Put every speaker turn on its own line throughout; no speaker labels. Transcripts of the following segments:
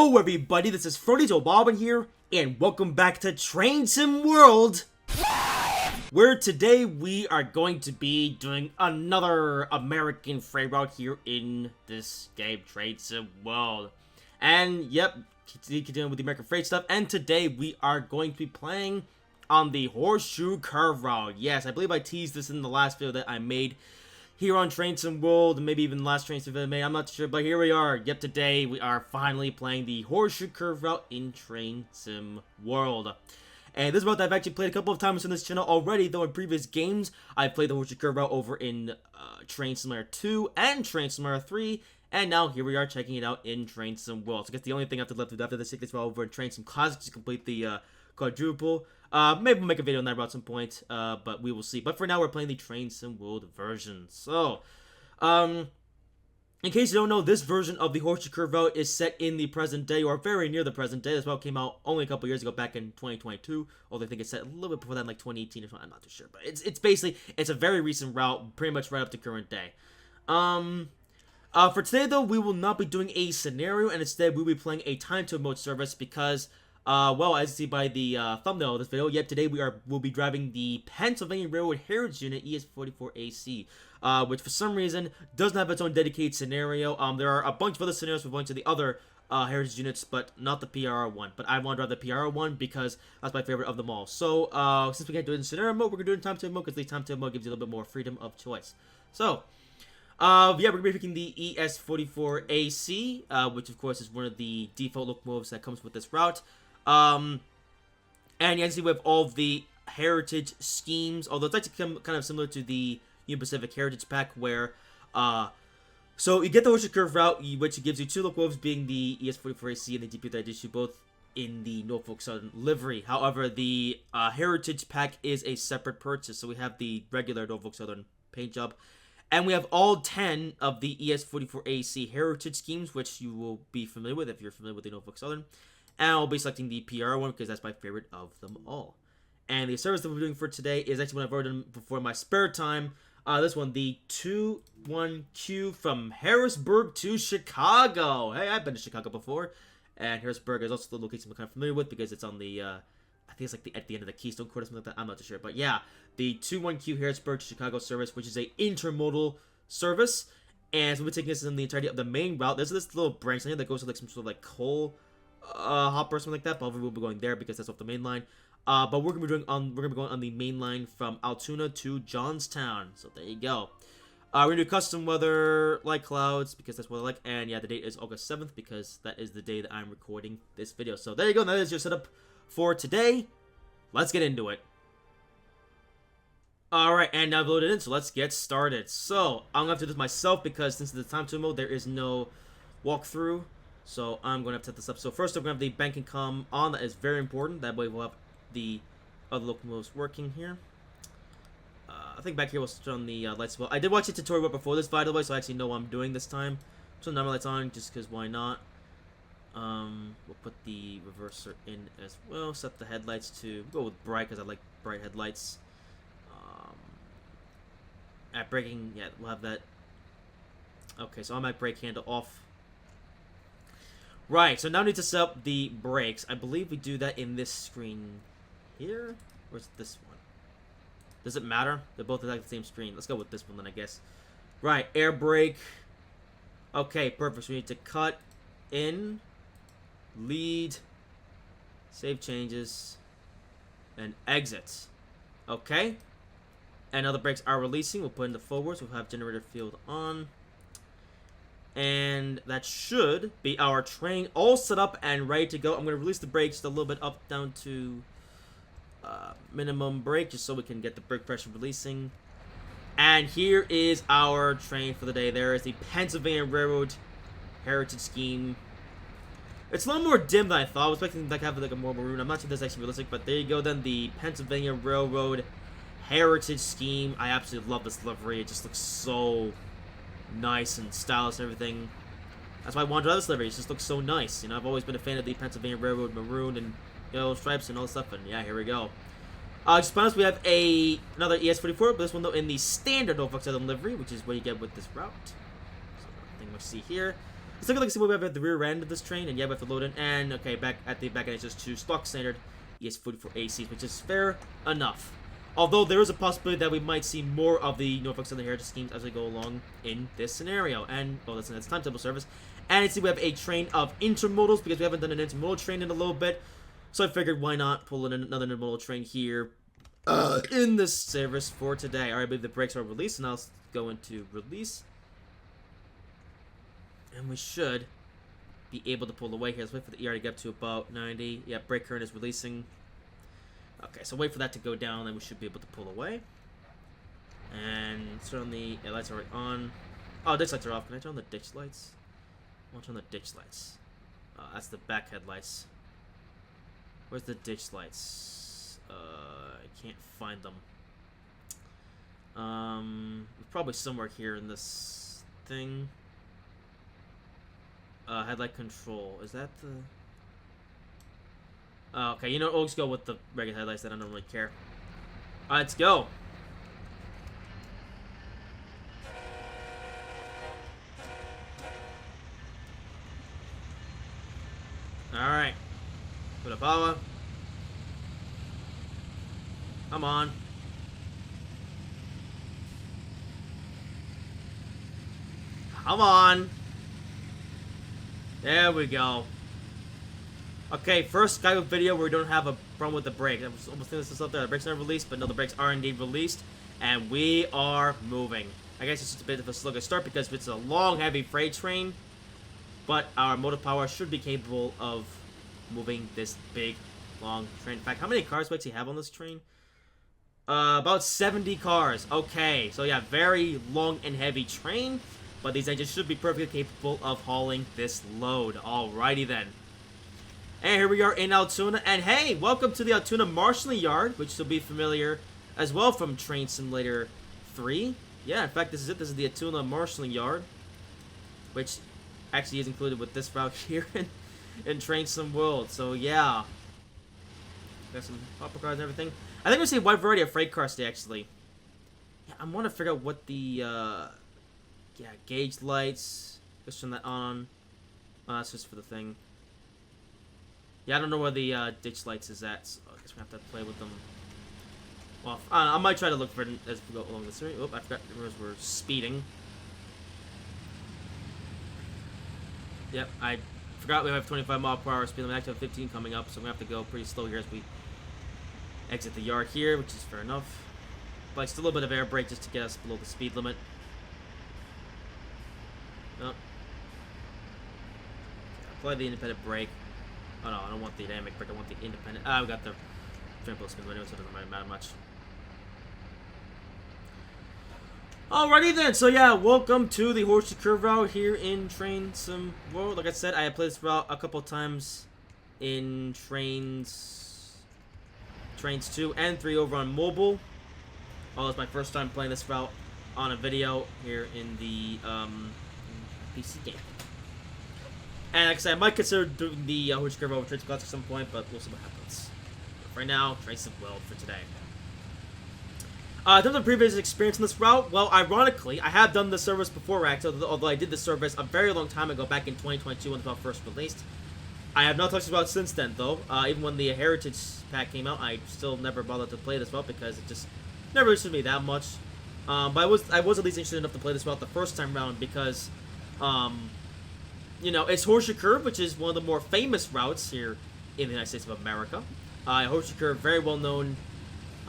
Hello everybody, this is Frody's Bobbin here, and welcome back to Train Sim World, where today we are going to be doing another American freight route here in this game, Train Sim World. And yep, continuing with the American freight stuff, and today we are going to be playing on the Horseshoe Curve route. Yes, I believe I teased this in the last video that I made here on Train Sim World, maybe even the last Train Sim video I made, I'm not sure, but here we are. Yep, today we are finally playing the Horseshoe Curve route in Train Sim World. And this route I've actually played a couple of times on this channel already, though in previous games, I've played the Horseshoe Curve route over in Train Simulator 2 and Train Simulator 3, and now here we are checking it out in Train Sim World. So I guess the only thing I have to left to do after this, take this route over in Train Sim Classic to complete the quadruple. Maybe we'll make a video on that route at some point, but we will see. But for now, we're playing the Train Sim World version. So, in case you don't know, this version of the Horseshoe Curve route is set in the present day, or very near the present day. This route came out only a couple years ago, back in 2022. Although I think it's set a little bit before that, like 2018 or something. I'm not too sure, but it's basically a very recent route, pretty much right up to current day. For today though, we will not be doing a scenario, and instead we'll be playing a time to mode service because. Well, as you see by the thumbnail of this video, yep, today we'll be driving the Pennsylvania Railroad Heritage Unit ES44AC, which for some reason doesn't have its own dedicated scenario. There are a bunch of other scenarios for a bunch of the other Heritage units, but not the PRR one. But I want to drive the PRR one because that's my favorite of them all. So, since we can't do it in scenario mode, we're going to do it in time to mode because the time to mode gives you a little bit more freedom of choice. So, yeah, we're going to be picking the ES44AC, which of course is one of the default locomotives that comes with this route. And you can see we have all of the heritage schemes, although it's actually kind of similar to the Union Pacific Heritage Pack, where, so you get the Horseshoe Curve route, which gives you two locomotives, being the ES44AC and the DP that issue, both in the Norfolk Southern livery. However, the Heritage Pack is a separate purchase, so we have the regular Norfolk Southern paint job, and we have all 10 of the ES44AC Heritage schemes, which you will be familiar with if you're familiar with the Norfolk Southern. And I'll be selecting the PR one because that's my favorite of them all. And the service that we're doing for today is actually one I've already done before in my spare time. This one, the 21Q from Harrisburg to Chicago. Hey, I've been to Chicago before. And Harrisburg is also the location I'm kind of familiar with because it's on the, I think it's like at the end of the Keystone Court or something like that. I'm not too sure. But yeah, the 21Q Harrisburg to Chicago service, which is a intermodal service. And so we're taking this in the entirety of the main route. There's this little branch here that goes to like some sort of like coal hopper or something like that, but we'll be going there because that's off the main line. But we're gonna be going on the main line from Altoona to Johnstown. So there you go. We're gonna do custom weather, light clouds, because that's what I like. And yeah, the date is August 7th because that is the day that I'm recording this video. So there you go. That is your setup for today. Let's get into it. Alright, and now I've loaded in, so let's get started. So I'm gonna have to do this myself because since it's the time to mode, there is no walkthrough. So I'm going to have to set this up. So first, we're going to have the banking comm on. That is very important. That way we'll have the other locomotives working here. I think back here we'll switch on the lights as well. I did watch a tutorial before this, by the way, so I actually know what I'm doing this time. So normal lights on, just because why not. We'll put the reverser in as well. Set the headlights to go with bright, because I like bright headlights. At braking, yeah, we'll have that. Okay, so automatic brake handle off. Right, so now we need to set up the brakes. I believe we do that in this screen here. Or is it this one? Does it matter? They're both like the same screen. Let's go with this one then, I guess. Right, air brake. Okay, perfect. So we need to cut in, lead, save changes, and exit. Okay. And now the brakes are releasing. We'll put in the forwards. We'll have generator field on. And that should be our train all set up and ready to go. I'm going to release the brakes a little bit up, down to minimum brake, just so we can get the brake pressure releasing. And here is our train for the day. There is the Pennsylvania Railroad Heritage Scheme. It's a lot more dim than I thought. I was expecting to have like a more maroon. I'm not sure that's actually realistic, but there you go then. The Pennsylvania Railroad Heritage Scheme. I absolutely love this livery. It just looks so nice and stylish and everything. That's why I wanted to drive this livery. It just looks so nice. You know, I've always been a fan of the Pennsylvania Railroad maroon and yellow stripes and all this stuff. And yeah, here we go. Just to be honest, we have another ES44, but this one though in the standard Norfolk Southern livery, which is what you get with this route. So, I think what you see here. Let's take a look and see what we have at the rear end of this train. And yeah, we have to load in. And okay, back at the back end, it's just 2 stock standard ES44 ACs, which is fair enough. Although there is a possibility that we might see more of the Norfolk Southern heritage schemes as we go along in this scenario. And, well, that's timetable service. And you see we have a train of intermodals because we haven't done an intermodal train in a little bit. So I figured why not pull in another intermodal train here in this service for today. Alright, I believe the brakes are released, and I'll go into release. And we should be able to pull away here. Let's wait for the ER to get up to about 90. Yeah, brake current is releasing. Okay, so wait for that to go down, and we should be able to pull away. And turn on the lights are already on. Oh, ditch lights are off. Can I turn on the ditch lights? I'll turn on the ditch lights. That's the back headlights. Where's the ditch lights? I can't find them. Probably somewhere here in this thing. Headlight control. Is that the... okay, you know, we'll just go with the regular headlights that I don't really care. Alright, let's go. Alright. Put a power. Come on. Come on. There we go. Okay, first Skype video where we don't have a problem with the brake. I was almost thinking this is up there. The brakes aren't released, but no, the brakes are indeed released. And we are moving. I guess it's just a bit of a sluggish start because it's a long, heavy freight train. But our motor power should be capable of moving this big, long train. In fact, how many cars do we actually have on this train? About 70 cars. Okay, so yeah, very long and heavy train. But these engines should be perfectly capable of hauling this load. Alrighty then. And here we are in Altoona. And hey, welcome to the Altoona Marshalling Yard, which will be familiar as well from Train Simulator 3. Yeah, in fact, this is it. This is the Altoona Marshalling Yard, which actually is included with this route here in Train Sim World. So yeah, got some hopper cars and everything. I think we see a wide variety of freight cars today, actually. Yeah, I want to figure out what the gauge lights. Let's turn that on. Oh, that's just for the thing. Yeah, I don't know where the ditch lights is at, so I guess we have to play with them. Well, I might try to look for it as we go along this area. Oh, I forgot we're speeding. Yep, I forgot we have 25 mile per hour speed limit. Actually have 15 coming up, so I'm going to have to go pretty slow here as we exit the yard here, which is fair enough. But still a little bit of air brake just to get us below the speed limit. Oh. Apply the independent brake. Oh no, I don't want the dynamic brake, I want the independent. We got the train below speed limit, so it doesn't really matter much. Alrighty then, so yeah, welcome to the Horseshoe Curve route here in Train Sim World. Like I said, I have played this route a couple times in Trains 2 and 3 over on mobile. Well, it's my first time playing this route on a video here in the PC game. And like I said, I might consider doing the Horseshoe Curve over Train Sim Classic at some point, but we'll see what happens. But right now, Train Sim World for today. In terms of previous experience in this route, well, ironically, I have done the service before, actually, although I did the service a very long time ago, back in 2022 when the route first released. I have not touched this route since then, though. Even when the Heritage pack came out, I still never bothered to play this route because it just never interested me that much. But I was at least interested enough to play this route the first time around because, you know, it's Horseshoe Curve, which is one of the more famous routes here in the United States of America. Horseshoe Curve, very well known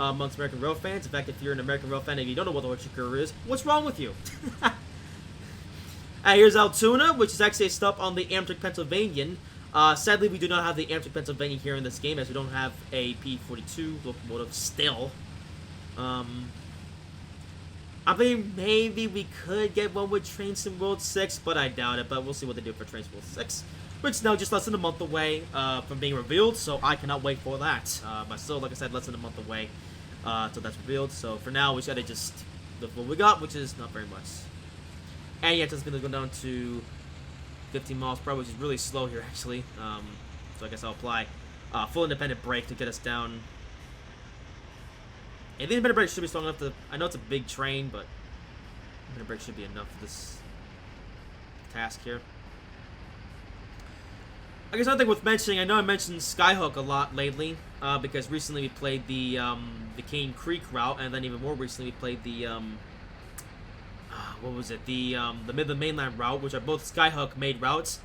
amongst American Rail fans. In fact, if you're an American Rail fan and you don't know what the Horseshoe Curve is, what's wrong with you? Here's Altoona, which is actually a stop on the Amtrak Pennsylvanian. Sadly, we do not have the Amtrak Pennsylvania here in this game, as we don't have a P42 locomotive still. I mean, maybe we could get one with Train Sim World 6, but I doubt it. But we'll see what they do for Train Sim World 6, which is now just less than a month away from being revealed, so I cannot wait for that. But still, like I said, less than a month away till that's revealed. So for now, we gotta just look what we got, which is not very much. And yeah, it's gonna go down to 15 miles per hour, which is really slow here, actually. So I guess I'll apply full independent brake to get us down. And the independent brake should be strong enough to... I know it's a big train, but independent brake should be enough for this task here. I guess another thing worth mentioning, I know I mentioned Skyhook a lot lately, because recently we played the Cane Creek route, and then even more recently we played the what was it? The Midland Mainline route, which are both Skyhook made routes.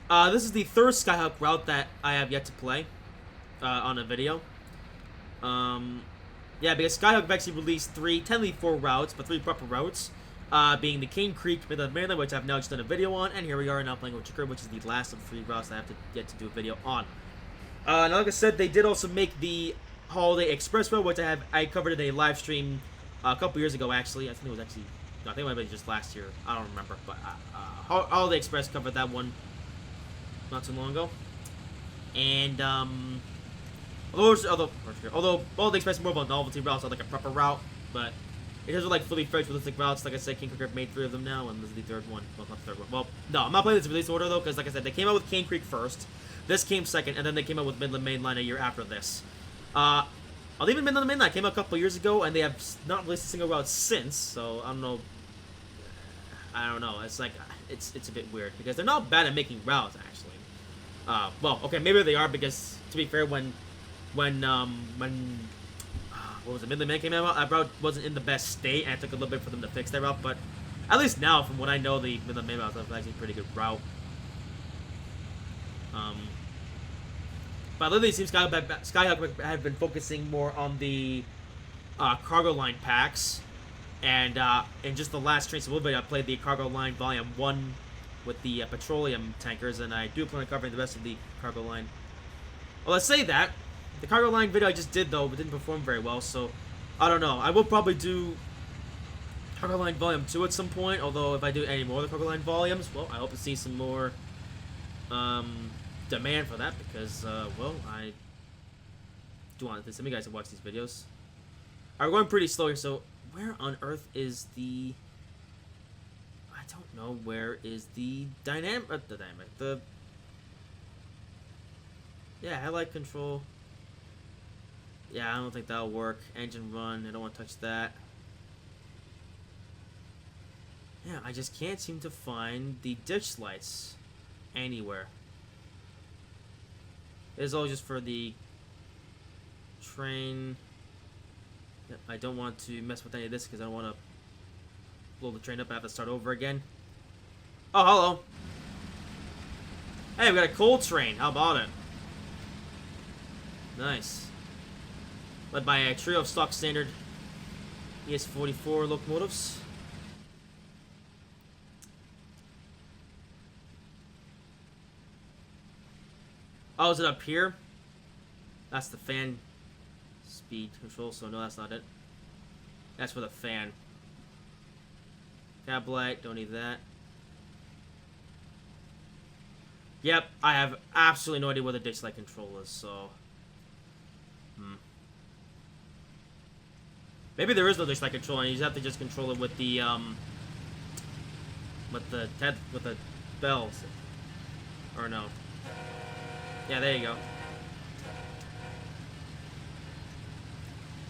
This is the third Skyhook route that I have yet to play on a video. Yeah, because Skyhook actually released technically 4 routes, but 3 proper routes. Being the Cane Creek, Midland Mainline, which I've now just done a video on, and here we are now playing Horseshoe Curve, which is the last of 3 routes that I have to get to do a video on. Now, like I said, they did also make the Holiday Express Road, which I covered in a live stream a couple years ago, actually. I think it was actually, no, I think it might have been just last year. I don't remember, but Holiday Express covered that one not too long ago. And, although Holiday Express is more of a novelty route, so like a proper route, but in terms of like fully fledged realistic routes, like I said, Cane Creek made 3 of them now, and this is the 3rd one. Well, not the 3rd one. Well, no, I'm not playing this in release order though, because like I said, they came out with Cane Creek first, this came second, and then they came out with Midland Mainline a year after this. I'll even Midland Mainline came out a couple years ago, and they have not released a single route since. So I don't know. It's like it's a bit weird because they're not bad at making routes actually. Well, okay, maybe they are because to be fair, when what was it, Midland Mainline came out, that route wasn't in the best state, and it took a little bit for them to fix that route. But at least now, from what I know, the Midland Mainline route is actually a pretty good route. But lately, it seems Skyhook had been focusing more on the cargo line packs, and in just the last train, a little bit, I played the cargo line volume 1 with the petroleum tankers, and I do plan on covering the rest of the cargo line. Well, let's say that the cargo line video I just did though didn't perform very well, so I don't know. I will probably do cargo line volume 2 at some point. Although if I do any more of the cargo line volumes, well, I hope to see some more demand for that because, well, I do want some of you guys to watch these videos. We're going pretty slow here, so where on earth is the... I don't know, where is the yeah, headlight control. Yeah, I don't think that'll work. Engine run, I don't want to touch that. Yeah, I just can't seem to find the ditch lights anywhere. It's all just for the train. Yep, I don't want to mess with any of this because I don't want to blow the train up and have to start over again. Oh, hello. Hey, we got a coal train. How about it? Nice. Led by a trio of stock standard ES-44 locomotives. Oh, is it up here? That's the fan speed control, so no, that's not it. That's for the fan. Cab light, don't need that. Yep, I have absolutely no idea where the ditch light control is, so... Maybe there is no ditch light control, and you just have to just control it with the bells. Or no. Yeah, there you go.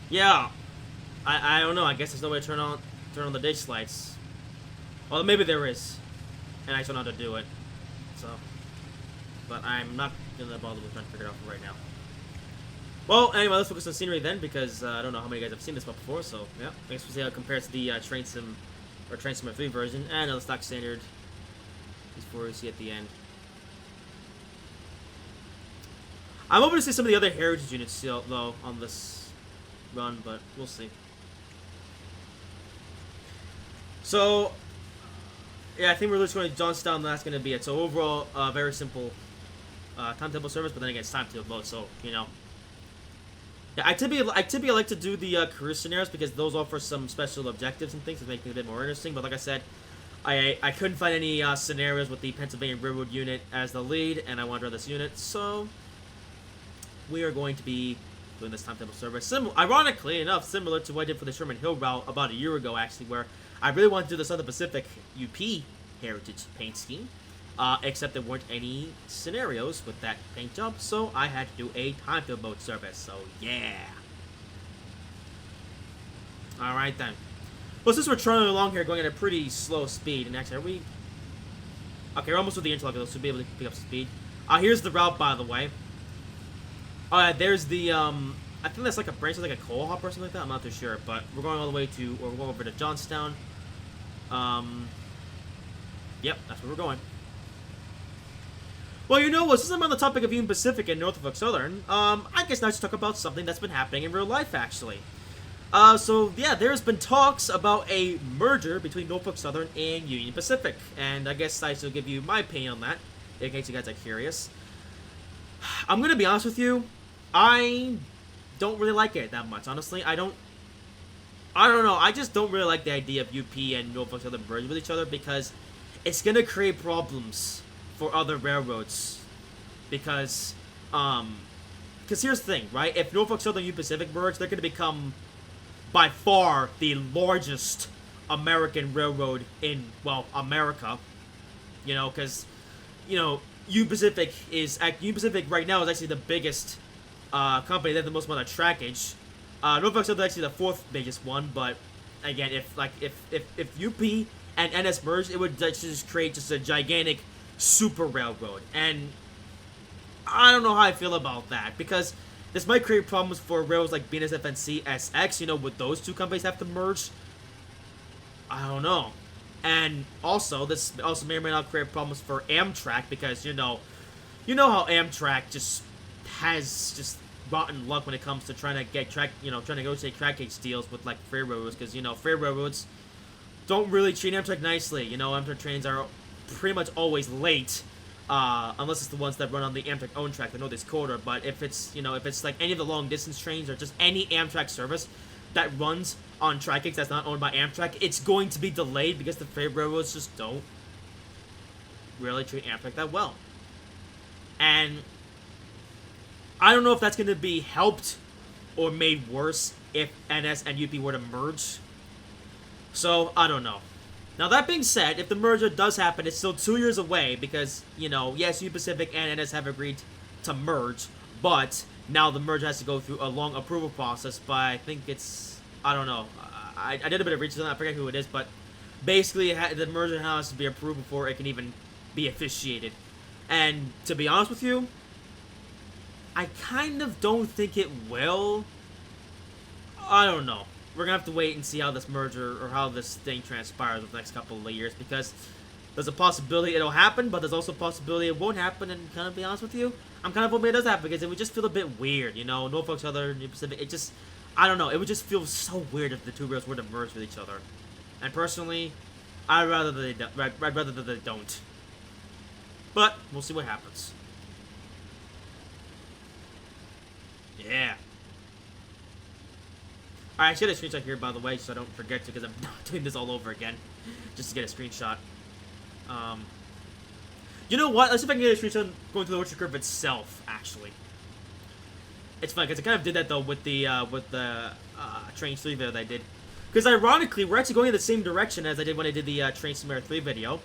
Yeah, I don't know. I guess there's no way to turn on the ditch lights. Well, maybe there is, and I just don't know how to do it. So, but I'm not gonna bother with trying to figure it out right now. Well, anyway, let's focus on scenery then, because I don't know how many guys have seen this one before. So, yeah, I guess we'll see how it compares to the Train Sim 3 version and the stock standard. Before we see at the end. I'm hoping to see some of the other heritage units still, though, on this run, but we'll see. So, yeah, I think we're just going to Johnstown, and that's going to be it. So overall, very simple timetable service, but then again, it's timetable mode, so, you know. Yeah, I typically like to do the career scenarios because those offer some special objectives and things to make it a bit more interesting, but like I said, I couldn't find any scenarios with the Pennsylvania Railroad unit as the lead, and I wanted to run this unit, so... we are going to be doing this timetable service. Ironically enough, similar to what I did for the Sherman Hill route about a year ago, actually, where I really wanted to do the Southern Pacific UP Heritage paint scheme, except there weren't any scenarios with that paint job, so I had to do a timetable mode service, so yeah. Alright then. Well, since we're trailing along here, going at a pretty slow speed, and actually, are we... Okay, we're almost with the interlock, so we'll be able to pick up speed. Here's the route, by the way. There's the, I think that's like a branch, like a coal hop or something like that. I'm not too sure, but we're going all the way to, or we're going over to Johnstown. Yep, that's where we're going. Well, you know what, since I'm on the topic of Union Pacific and Norfolk Southern, I guess now let's talk about something that's been happening in real life, actually. So, yeah, there's been talks about a merger between Norfolk Southern and Union Pacific, and I guess I should give you my opinion on that, in case you guys are curious. I'm gonna be honest with you, I don't really like it that much, honestly. I don't know, I just don't really like the idea of UP and Norfolk Southern merging with each other, because it's gonna create problems for other railroads, because here's the thing, right? If Norfolk Southern and Union Pacific merge, they're gonna become by far the largest American railroad in, well, America. You know, because, you know, Union Pacific right now is actually the biggest company. They have the most amount of trackage. Norfolk Southern is actually the fourth biggest one, but again, if UP and NS merged, it would just create just a gigantic super railroad. And I don't know how I feel about that, because this might create problems for railroads like BNSF and CSX, you know, would those two companies have to merge? I don't know. And also, this also may or may not create problems for Amtrak, because, you know how Amtrak just has just rotten luck when it comes to trying to get trying to negotiate track gauge deals with, like, freight railroads, because, you know, freight railroads don't really treat Amtrak nicely. You know, Amtrak trains are pretty much always late, unless it's the ones that run on the Amtrak own track, the Northeast Corridor. But if it's, you know, if it's like any of the long distance trains or just any Amtrak service that runs on track gauge that's not owned by Amtrak, it's going to be delayed, because the freight railroads just don't really treat Amtrak that well. And I don't know if that's going to be helped or made worse if NS and UP were to merge. So, I don't know. Now, that being said, if the merger does happen, it's still 2 years away, because, you know, yes, Union Pacific and NS have agreed to merge, but now the merger has to go through a long approval process by, I think it's, I don't know, I did a bit of research on that, I forget who it is, but basically the merger has to be approved before it can even be officiated. And to be honest with you, I kind of don't think it will. I don't know. We're gonna have to wait and see how this merger, or how this thing transpires over the next couple of years, because there's a possibility it'll happen, but there's also a possibility it won't happen. And kind of be honest with you, I'm kind of hoping it does happen, because it would just feel a bit weird, you know. Norfolk Southern, Union Pacific, it just, I don't know, it would just feel so weird if the two rails were to merge with each other. And personally, I'd rather that they don't. But we'll see what happens. Yeah. Alright, I should have a screenshot here, by the way, so I don't forget to, because I'm not doing this all over again. Just to get a screenshot. You know what? Let's see if I can get a screenshot going through the Horseshoe Curve itself, actually. It's funny, because I kind of did that, though, with the Train 3 video that I did. Because, ironically, we're actually going in the same direction as I did when I did the Train Simulator 3 video.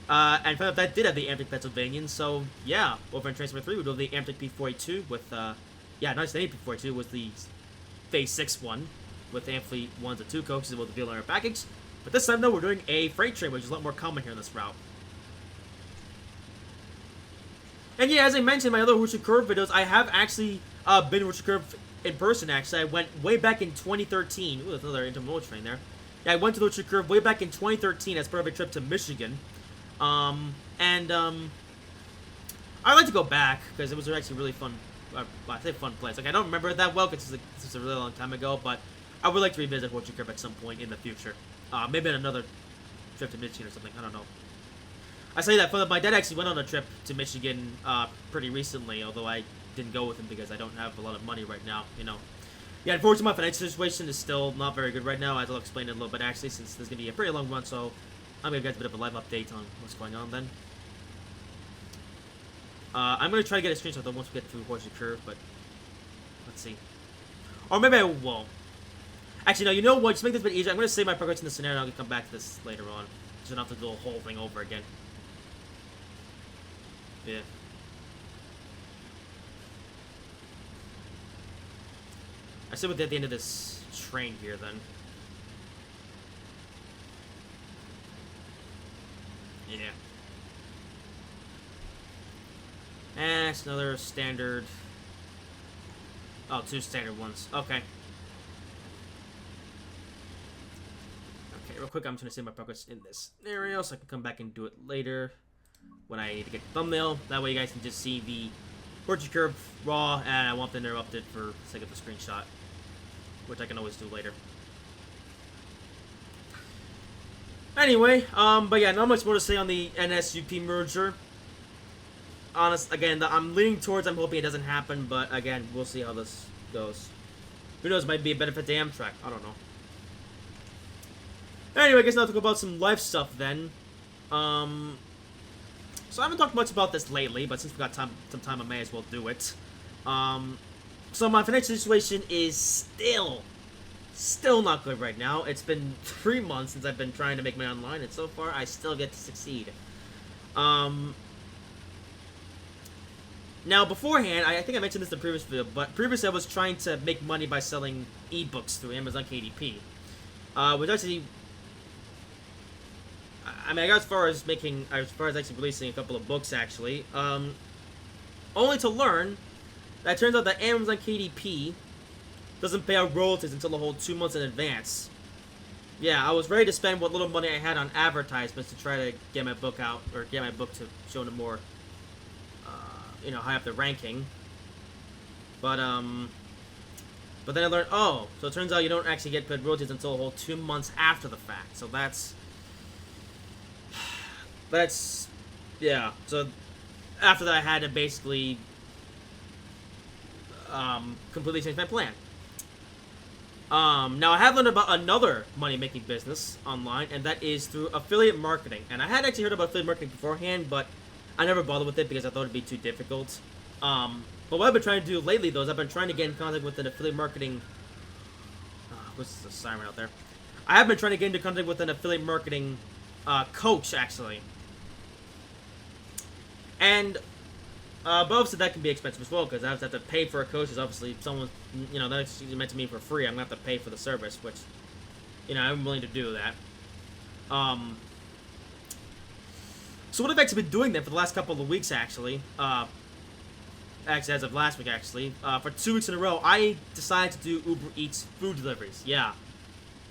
And found out that did have the Amtrak Pennsylvanian, so, yeah. Over in Train Simulator 3, we drove the Amtrak P42 with, yeah, not just any P42, was the Phase 6 one, with the Amfleet 1s and 2 coaches with the VLR package. But this time, though, we're doing a freight train, which is a lot more common here on this route. And yeah, as I mentioned in my other Horseshoe Curve videos, I have actually been to Horseshoe Curve in person, actually. I went way back in 2013. Ooh, there's another intermodal train there. Yeah, I went to the Horseshoe Curve way back in 2013 as part of a trip to Michigan. I'd like to go back, because it was actually really fun. I say fun place. Like, I don't remember it that well, because this is a really long time ago, but I would like to revisit Horseshoe Curve at some point in the future. Maybe on another trip to Michigan or something. I don't know. I say that, my dad actually went on a trip to Michigan pretty recently, although I didn't go with him because I don't have a lot of money right now, you know. Yeah, unfortunately, my financial situation is still not very good right now, as I'll explain it a little bit, actually, since there's going to be a pretty long run, so I'm going to give you guys a bit of a live update on what's going on then. I'm going to try to get a screenshot, though, once we get through Horseshoe Curve, but let's see. Or maybe I won't. Actually, no, you know what? Just make this a bit easier. I'm going to save my progress in the scenario, and I'll come back to this later on. Just don't have to do the whole thing over again. Yeah. I said we're at the end of this train here, then. Yeah. And it's another standard. Oh, two standard ones. Okay. Okay, real quick, I'm just gonna save my progress in this scenario so I can come back and do it later when I need to get the thumbnail. That way you guys can just see the Horseshoe Curve raw, and I want to interrupt it for the sake of the screenshot, which I can always do later. Anyway, but yeah, not much more to say on the NSUP merger. Again, I'm leaning towards, I'm hoping it doesn't happen, but again, we'll see how this goes. Who knows, might be a benefit to Amtrak, I don't know. Anyway, I guess now talk about some life stuff then. So I haven't talked much about this lately, but since we got some time, I may as well do it. So my financial situation is still not good right now. It's been 3 months since I've been trying to make money online, and so far I still get to succeed. Now beforehand, I think I mentioned this in the previous video, but previously I was trying to make money by selling ebooks through Amazon KDP, which actually, I mean, I got as far as actually releasing a couple of books actually, only to learn that it turns out that Amazon KDP doesn't pay out royalties until a whole 2 months in advance. Yeah, I was ready to spend what little money I had on advertisements to try to get my book out, or get my book to show them more, you know, high up the ranking. But then I learned, oh, so it turns out you don't actually get paid royalties until a whole 2 months after the fact. So that's, yeah. So after that, I had to basically completely change my plan. Now I have learned about another money-making business online, and that is through affiliate marketing. And I had actually heard about affiliate marketing beforehand, but I never bothered with it because I thought it'd be too difficult. But what I've been trying to do lately, though, is I've been trying to get in contact with an affiliate marketing... what's the siren out there? I have been trying to get into contact with an affiliate marketing coach, actually. And but obviously that can be expensive as well, because I have to pay for a coach. Is obviously someone, you know, that's meant to me for free. I'm gonna have to pay for the service, which, you know, I'm willing to do that. So what I've actually been doing then for the last couple of weeks, actually, as of last week, actually, for 2 weeks in a row, I decided to do Uber Eats food deliveries. Yeah,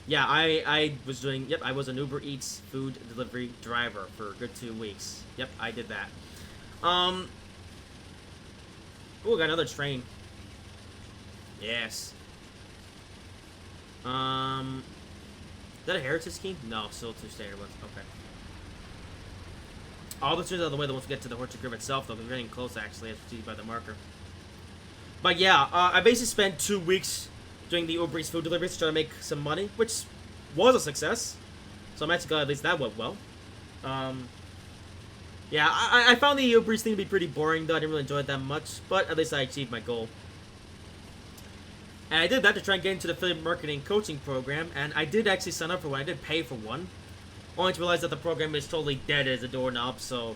I was doing. Yep, I was an Uber Eats food delivery driver for a good 2 weeks. Yep, I did that. Oh, got another train. Yes. Is that a heritage scheme? No, still 2 standard ones. Okay. All the trains out of the way that wants to get to the Horseshoe Curve itself, though. We're getting close, actually, as you see by the marker. But yeah, I basically spent 2 weeks doing the Uber Eats food deliveries to try to make some money, which was a success. So I'm actually glad at least that went well. Yeah, I found the Uber Eats thing to be pretty boring, though. I didn't really enjoy it that much, but at least I achieved my goal. And I did that to try and get into the affiliate marketing coaching program, and I did actually sign up for one. I did pay for one, only to realize that the program is totally dead as a doorknob, so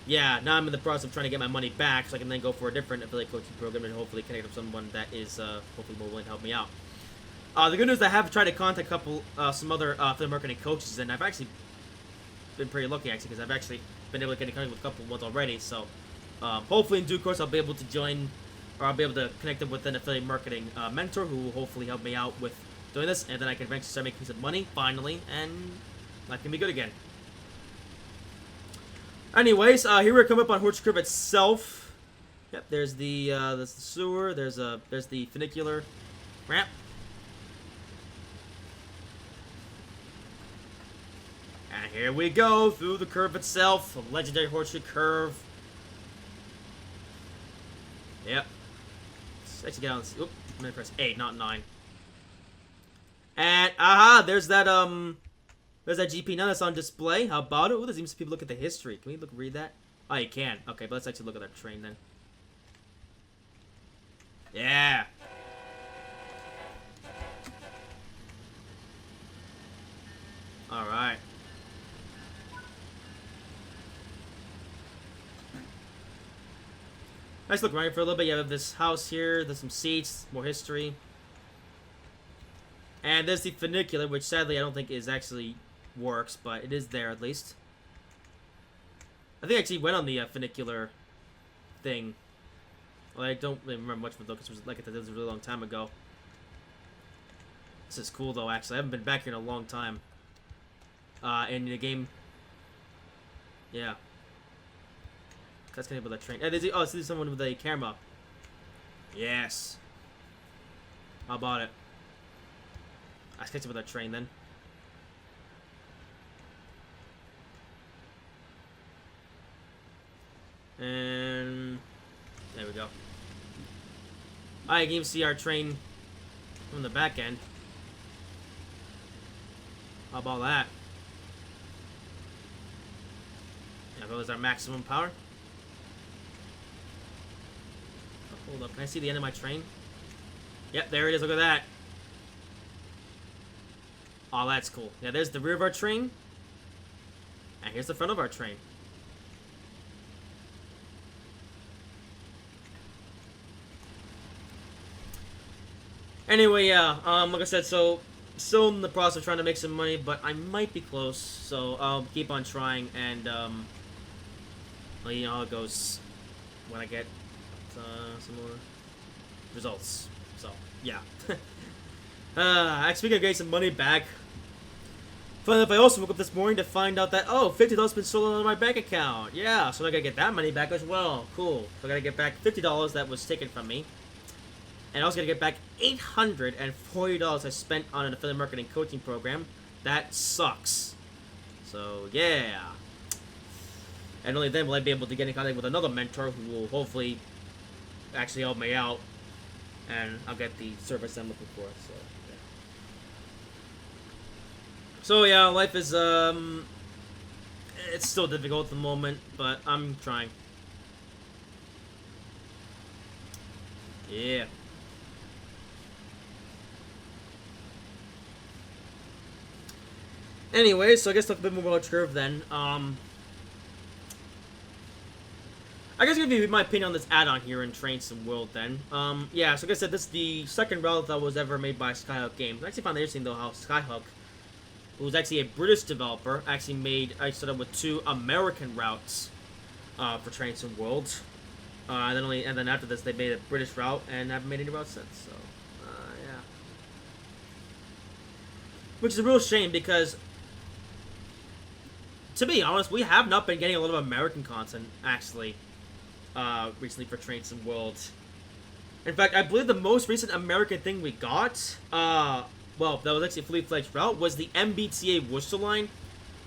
yeah, now I'm in the process of trying to get my money back so I can then go for a different affiliate coaching program and hopefully connect with someone that is hopefully more willing to help me out. The good news is I have tried to contact some other affiliate marketing coaches, and I've actually been pretty lucky, actually, because I've actually been able to get in contact with a couple ones already, so hopefully in due course I'll be able to join, or I'll be able to connect them with an affiliate marketing mentor who will hopefully help me out with doing this, and then I can eventually start making some money, finally, and that can be good again. Anyways, here we're coming up on Horseshoe Curve itself. Yep, there's the sewer, there's the funicular ramp. And here we go through the curve itself, the legendary Horseshoe Curve. Yep. Let's actually get on this. Oop, I'm gonna press 8, not 9. And there's that GP now that's on display. How about it? Ooh, there's even some people look at the history. Can we read that? Oh, you can. Okay, but let's actually look at that train then. Yeah. All right. Nice look around for a little bit. You have this house here. There's some seats, more history. And there's the funicular, which sadly I don't think is actually works, but it is there at least. I think I actually went on the funicular thing. Well, I don't really remember much of it though, because it was like it was a really long time ago. This is cool though. Actually, I haven't been back here in a long time. In the game. Yeah. That's gonna be the train. Oh, there's someone with a camera. Yes. How about it? Let's catch up with that train then. And there we go. I can even see our train from the back end. How about that? Yeah, that was our maximum power. Oh, hold up, can I see the end of my train? Yep, there it is, look at that. Oh, that's cool. Yeah, there's the rear of our train. And here's the front of our train. Anyway, yeah, like I said, so still in the process of trying to make some money, but I might be close, so I'll keep on trying, and well, you know how it goes when I get some more results. So yeah. Speaking of getting some money back, funny enough, I also woke up this morning to find out that $50 been stolen out of my bank account. Yeah, so I gotta get that money back as well. Cool. So I gotta get back $50 that was taken from me. And I was going to get back $840 I spent on an affiliate marketing coaching program. That sucks. So, yeah. And only then will I be able to get in contact with another mentor who will hopefully actually help me out. And I'll get the service I'm looking for. So, yeah, life is, it's still difficult at the moment, but I'm trying. Yeah. Anyway, so I guess talk a bit more about Curve then. I guess I'll give you my opinion on this add-on here in Train Sim World then. Yeah, so like I said, this is the second route that was ever made by Skyhook Games. I actually found it interesting though how Skyhook, who was actually a British developer, actually started with 2 American routes for Train Sim World. And then after this they made a British route and haven't made any routes since. So, yeah. Which is a real shame because, to be honest, we have not been getting a lot of American content, actually, recently for Train Sim World. In fact, I believe the most recent American thing we got, well, that was actually a fully fledged route, was the MBTA Worcester line,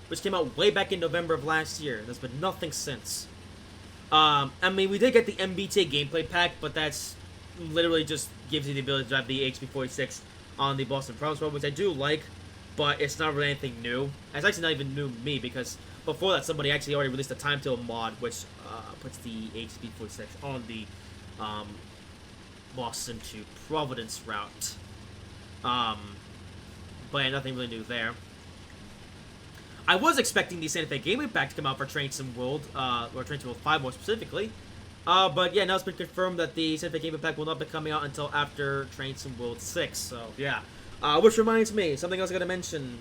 which came out way back in November of last year. There's been nothing since. I mean, we did get the MBTA gameplay pack, but that's literally just gives you the ability to drive the HP46 on the Boston Province Road, which I do like. But it's not really anything new. It's actually not even new to me, because before that, somebody actually already released a timetable mod, which puts the HB46 on the Boston to Providence route. But yeah, nothing really new there. I was expecting the Santa Fe Gameplay Pack to come out for Train Sim World, or Train Sim World 5 more specifically. But yeah, now it's been confirmed that the Santa Fe Gameplay Pack will not be coming out until after Train Sim World 6, so yeah. Which reminds me, something else I gotta mention,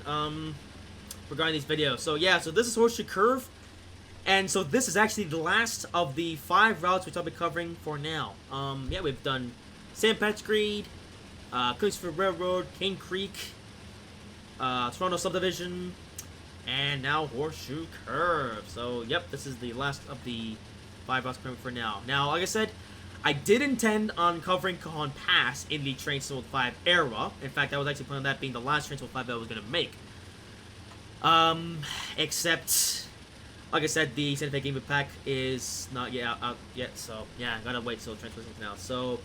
regarding these videos. So yeah, so this is Horseshoe Curve, and so this is actually the last of the 5 routes which I'll be covering for now. Yeah, we've done St. Pat's Creed, Kingsford Railroad, Cane Creek, Toronto Subdivision, and now Horseshoe Curve. So, yep, this is the last of the 5 routes covering for now. Now, like I said, I did intend on covering Cajon Pass in the Train Sim World 5 era. In fact, I was actually planning on that being the last Train Sim World 5 that I was going to make. Except, like I said, the Santa Fe Gameplay Pack is not yet out yet, so yeah, I gotta wait till Train Sim World comes out. So,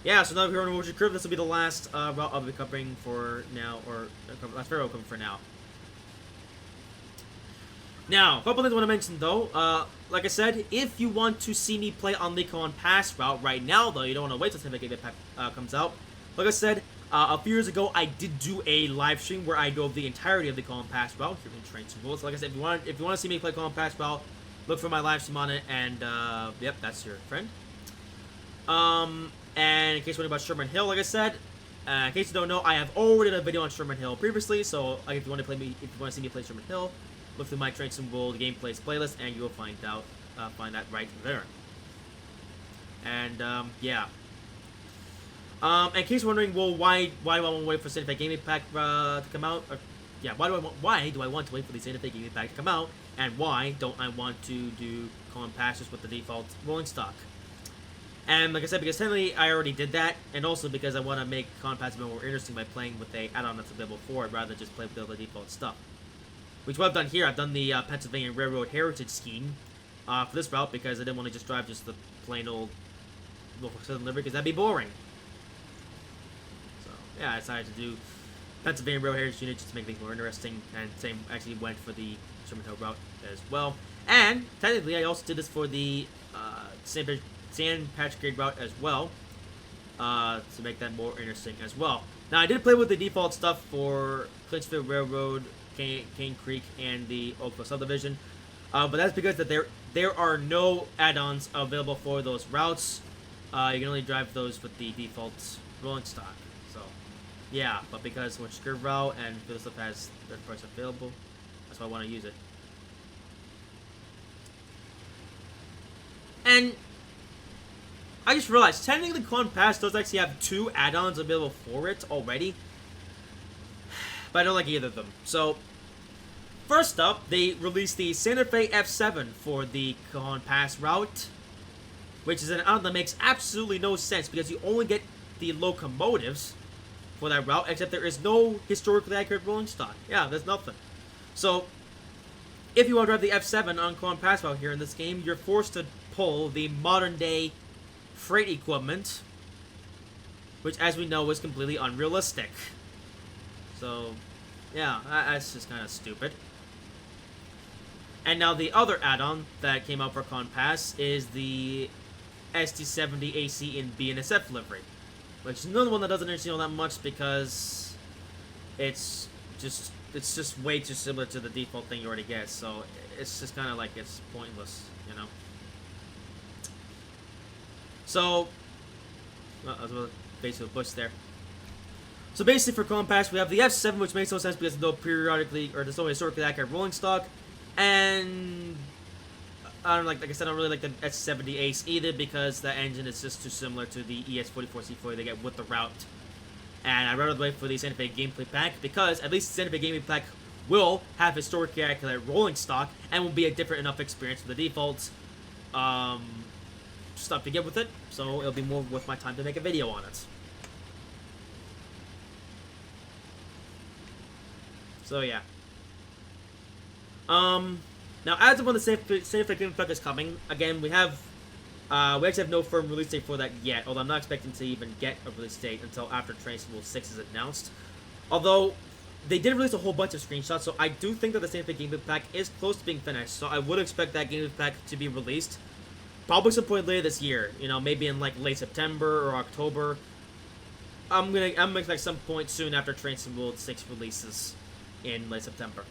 yeah, so now we're on Horseshoe Curve. This will be the last route I'll be covering for now, or last video I'll cover for now. Now, a couple things I want to mention though. Like I said, if you want to see me play on the Cajon Pass route right now, though, you don't want to wait till Santa Fe Gameplay Pack comes out. Like I said, a few years ago, I did do a live stream where I drove the entirety of the Cajon Pass route here in Train Sim World. So like I said, if you want to see me play Cajon Pass route, look for my live stream on it, and yep, that's your friend. And in case you're wondering about Sherman Hill, like I said, in case you don't know, I have already done a video on Sherman Hill previously. So like, if you want to see me play Sherman Hill, look through my Train Sim World gameplays playlist, and you will find that right there. And yeah. In case you're wondering, well, why do I want to wait for Santa Fe Gaming Pack to come out? Or, yeah, why do I want to wait for the Santa Fe Gaming Pack to come out? And why don't I want to do con passes with the default rolling stock? And like I said, because technically I already did that, and also because I want to make con passes more interesting by playing with a add-on that's available for it, rather than just play with the default stuff. Which what I've done here, I've done the Pennsylvania Railroad Heritage Scheme for this route because I didn't want to just drive just the plain old Norfolk Southern livery because that'd be boring. So yeah, I decided to do Pennsylvania Railroad Heritage Unit just to make things more interesting, and same actually went for the Sherman Hill route as well. And technically, I also did this for the San Patrick route as well to make that more interesting as well. Now, I did play with the default stuff for Clinchfield Railroad, Cane Creek, and the Oakville Subdivision, but that's because that there are no add-ons available for those routes. You can only drive those with the default rolling stock. So, yeah, but because Horseshoe Curve route and this stuff has third parts available, that's why I want to use it. And I just realized, technically, Con Pass does actually have 2 add-ons available for it already, but I don't like either of them. So, first up, they released the Santa Fe F7 for the Con Pass route, which is an add-on that makes absolutely no sense because you only get the locomotives for that route, except there is no historically accurate rolling stock. Yeah, there's nothing. So, if you want to drive the F7 on Con Pass route here in this game, you're forced to pull the modern-day freight equipment, which, as we know, is completely unrealistic. So, yeah, that's just kind of stupid. And now the other add-on that came out for Con Pass is the ST70 AC in BNSF livery, which is another one that doesn't interest me all that much because it's just way too similar to the default thing you already get. So it's just kind of like it's pointless, you know. So, I was basically a bush there. So basically for Con Pass, we have the F7, which makes no sense because there's no historically accurate rolling stock, and I don't like I said, I don't really like the S70 Ace either because that engine is just too similar to the ES44C4 they get with the route. And I'd rather wait for the Santa Fe Gameplay Pack because at least the Santa Fe Gameplay Pack will have historically accurate rolling stock and will be a different enough experience from the default stuff to get with it, so it'll be more worth my time to make a video on it. So yeah. Now as of when the Santa Fe Gameplay Pack is coming, again we actually have no firm release date for that yet, although I'm not expecting to even get a release date until after Train Simulator 6 is announced. Although they did release a whole bunch of screenshots, so I do think that the Santa Fe Gameplay Pack is close to being finished, so I would expect that Gameplay Pack to be released probably some point later this year, you know, maybe in like late September or October. I'm gonna expect some point soon after Train Simulator 6 releases in late September.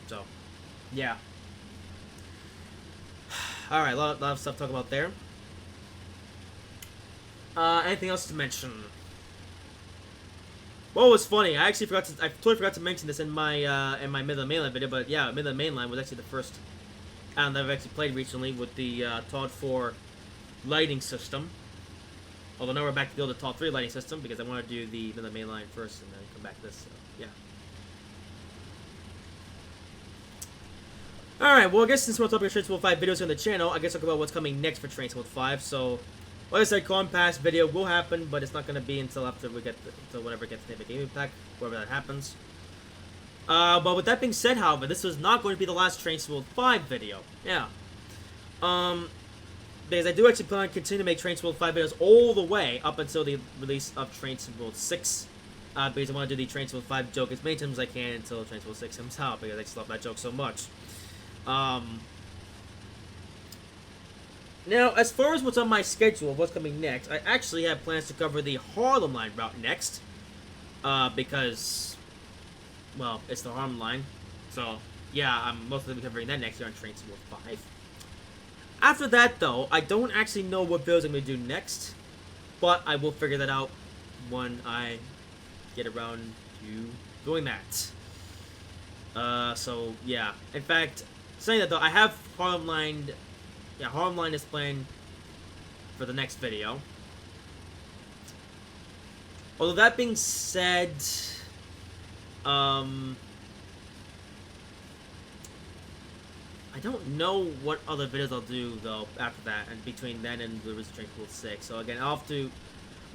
So, yeah. Alright, a lot of stuff to talk about there. Anything else to mention? Well, it was funny. I totally forgot to mention this in my Midland Mainline video, but yeah, Midland Mainline was actually the first add-on that I've actually played recently with the TOD 4 lighting system. Although now we're back to build the TOD 3 lighting system because I want to do the Midland Mainline first and then come back to this. So, yeah. Alright, well, I guess since we're on topic of Train Simulator 5 videos on the channel, I guess I'll talk about what's coming next for Train Simulator 5. So, like I said, Con Pass video will happen, but it's not going to be until after we get until whenever we get the Gaming Pack, wherever that happens. But with that being said, however, this was not going to be the last Train Simulator 5 video. Yeah. Because I do actually plan on continuing to make Train Simulator 5 videos all the way up until the release of Train Simulator 6. Because I want to do the Train Simulator 5 joke as many times as I can until Train Simulator 6 comes out, because I just love that joke so much. Now, as far as what's on my schedule, what's coming next, I actually have plans to cover the Harlem Line route next. Because, well, it's the Harlem Line. So, yeah, I'm most likely covering that next year on Train Simulator 5. After that, though, I don't actually know what videos I'm going to do next. But I will figure that out when I get around to doing that. So, yeah. In fact, saying that, though, I have Harlem Line yeah, Harlem Line is planned for the next video. Although that being said, I don't know what other videos I'll do though after that, and between then and the Train School 6. So again, I'll have to.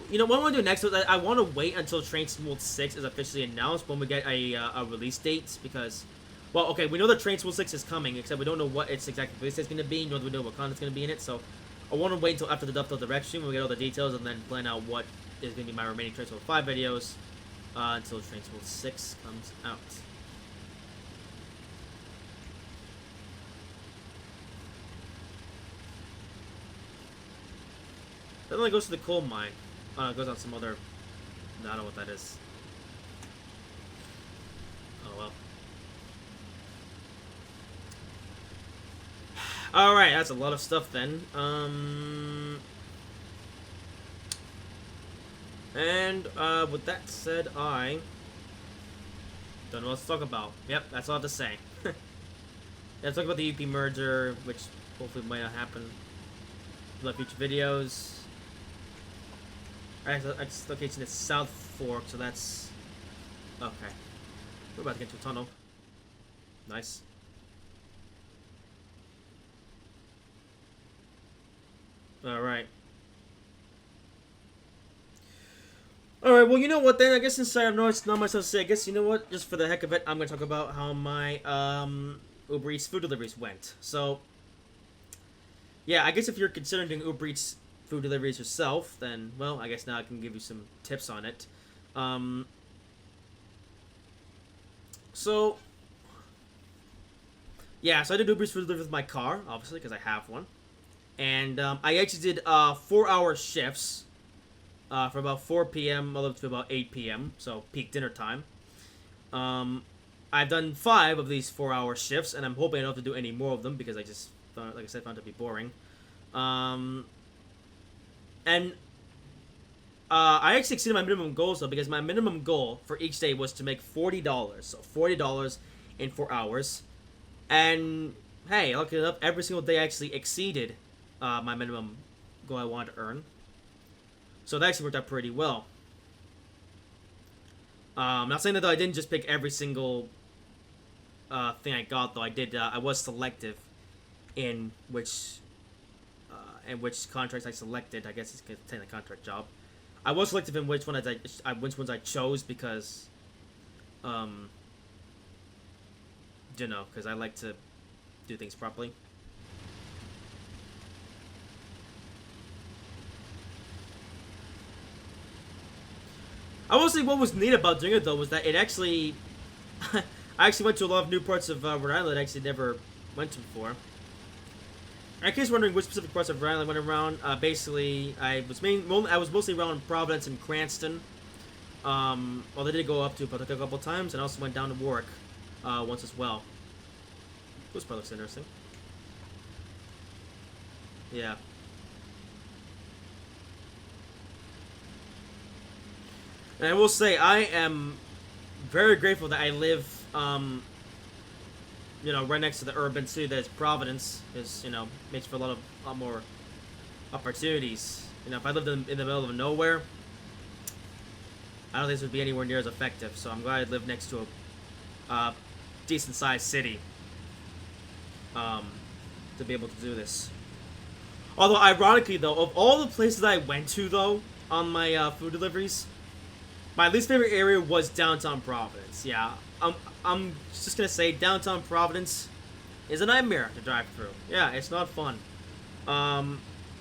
You know, what I want to do next is I want to wait until Train School 6 is officially announced when we get a release date, because, well, okay, we know that Train School 6 is coming, except we don't know what its exact release date is going to be, nor do we know what content's going to be in it, so I want to wait until after the Dovetail Direction when we get all the details, and then plan out what is going to be my remaining Train School 5 videos until Train School 6 comes out. That only goes to the coal mine. It goes on some other... No, I don't know what that is. Oh, well. Alright, that's a lot of stuff then. And, with that said, I... don't know what to talk about. Yep, that's all I have to say. Let's talk about the UP merger, which hopefully might not happen. Love future videos. Alright, so its location is South Fork, so that's... okay. We're about to get into a tunnel. Nice. Alright. Alright, well, you know what then? I guess since I have not much to say, I guess, you know what? Just for the heck of it, I'm going to talk about how my, Uber Eats food deliveries went. So, yeah, I guess if you're considering doing Uber Eats food deliveries yourself, then, well, I guess now I can give you some tips on it. So, yeah, so I did Uber Eats food delivery with my car, obviously, because I have one. And, I actually did, 4-hour shifts, from about 4 p.m. all the way to about 8 p.m., so peak dinner time. I've done 5 of these 4-hour shifts, and I'm hoping I don't have to do any more of them, because I just, like I said, found it to be boring. And I actually exceeded my minimum goals, though, because my minimum goal for each day was to make $40. So $40 in 4 hours. And, hey, luckily enough, every single day I actually exceeded my minimum goal I wanted to earn. So that actually worked out pretty well. Not saying that, though, I didn't just pick every single thing I got, though. I was selective in which contracts I selected. I guess it's a contract job. I was selective in which ones I chose because, you know, because I like to do things properly. I will say what was neat about doing it, though, was that it actually... I actually went to a lot of new parts of Rhode Island I actually never went to before. In case you're wondering which specific parts of Rhode Island I went around, basically, I was mostly around Providence and Cranston. Well, they did go up to Pawtucket a couple times, and I also went down to Warwick once as well. This part looks interesting. Yeah. And I will say, I am very grateful that I live, you know, right next to the urban city that is Providence, because, you know, makes for a lot more opportunities. You know, if I lived in the middle of nowhere, I don't think this would be anywhere near as effective. So I'm glad I live next to a decent-sized city to be able to do this. Although, ironically, though, of all the places I went to, though, on my food deliveries, my least favorite area was downtown Providence. Yeah, I'm just gonna say downtown Providence is a nightmare to drive through. Yeah, it's not fun.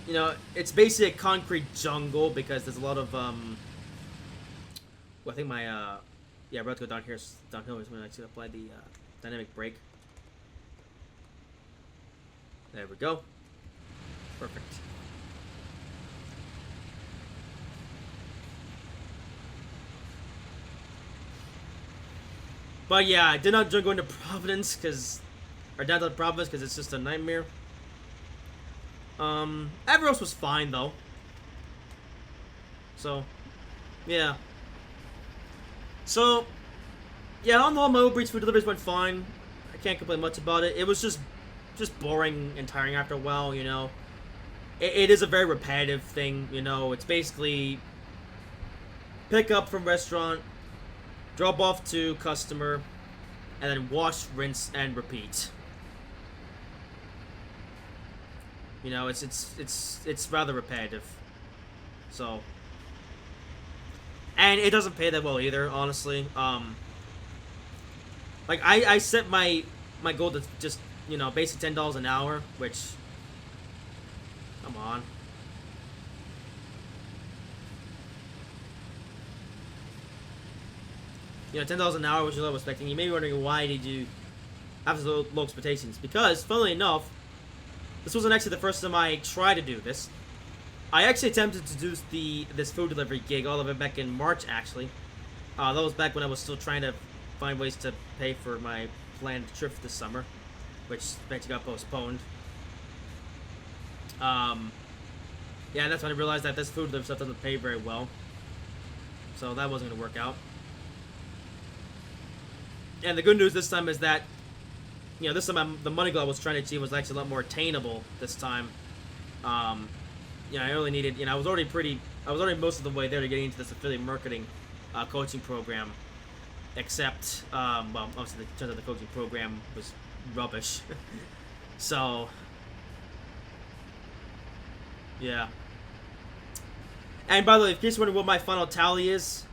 You know, it's basically a concrete jungle because there's a lot of well, I think my yeah, we're about to go downhill. We're gonna actually apply the dynamic brake. There we go. Perfect. But yeah, I did not enjoy going to Providence or downtown Providence because it's just a nightmare. Everyone else was fine though. So, yeah. So, yeah, on the whole, my Uber Eats food deliveries went fine. I can't complain much about it. It was just just boring and tiring after a while, you know. It is a very repetitive thing, you know. It's basically pick up from restaurant, drop off to customer, and then wash, rinse, and repeat. You know, it's rather repetitive. So, and it doesn't pay that well either, honestly. Like I set my goal to just, you know, basically $10 an hour, which, come on. You know, $10 an hour was your level expecting. You may be wondering, why did you have so low expectations? Because, funnily enough, this wasn't actually the first time I tried to do this. I actually attempted to do this food delivery gig all the way back in March, actually. That was back when I was still trying to find ways to pay for my planned trip this summer, which eventually got postponed. Yeah, and that's when I realized that this food delivery stuff doesn't pay very well. So that wasn't going to work out. And the good news this time is that, you know, this time the money goal I was trying to achieve was actually a lot more attainable this time. You know, I only needed, you know, I was already most of the way there to getting into this affiliate marketing coaching program. Except, well, obviously it turns out the coaching program was rubbish. So, yeah. And by the way, if you're wondering what my final tally is,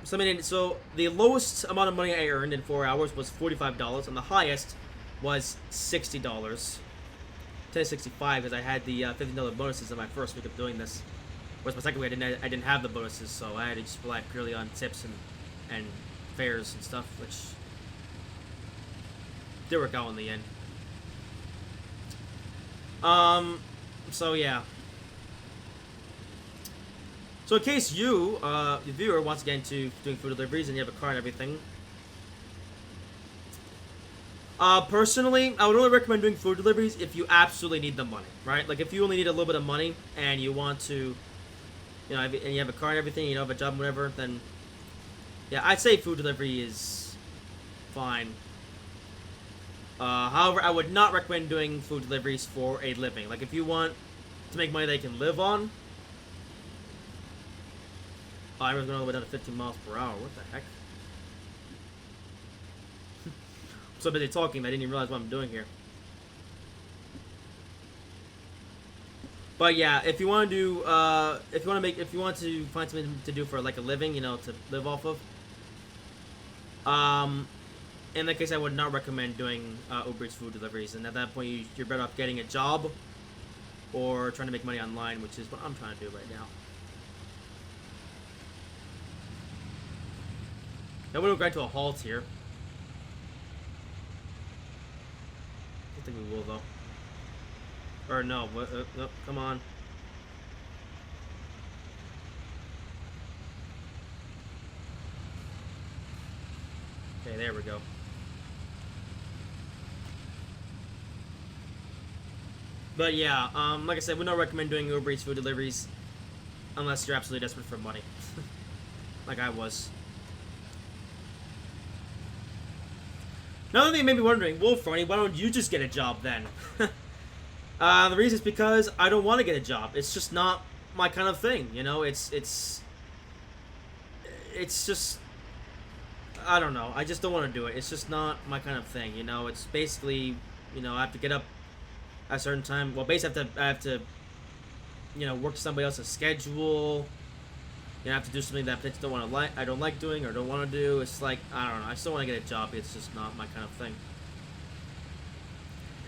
so the lowest amount of money I earned in 4 hours was $45, and the highest was $60. $10.65 because I had the $15 bonuses in my first week of doing this. Whereas my second week I didn't have the bonuses, so I had to just rely purely on tips and fares and stuff, which did work out in the end. So yeah. So in case you, the viewer, wants to get into doing food deliveries and you have a car and everything, personally, I would only recommend doing food deliveries if you absolutely need the money, right? Like, if you only need a little bit of money and you want to, you know, and you have a car and everything, you know, have a job and whatever, then, yeah, I'd say food delivery is fine. However, I would not recommend doing food deliveries for a living. Like, if you want to make money that you can live on, I was going all the way down to 15 miles per hour. What the heck? I'm so busy talking that I didn't even realize what I'm doing here. But yeah, if you want to do, if you want to find something to do for like a living, you know, to live off of, in that case, I would not recommend doing Uber Eats food deliveries. And at that point, you're better off getting a job or trying to make money online, which is what I'm trying to do right now. Now we're going to grind to a halt here. I don't think we will, though. Or no, no, come on. Okay, there we go. But yeah, like I said, we don't recommend doing Uber Eats food deliveries unless you're absolutely desperate for money. Like I was. Now that you may be wondering, well, Frony, why don't you just get a job then? The reason is because I don't want to get a job. It's just not my kind of thing, you know? It's just, I don't know. I just don't want to do it. It's just not my kind of thing, you know? It's basically, you know, I have to get up at a certain time. Well, basically I have to, you know, work somebody else's schedule. You know, I have to do something that I don't like doing or don't want to do. It's like, I don't know. I still want to get a job. It's just not my kind of thing.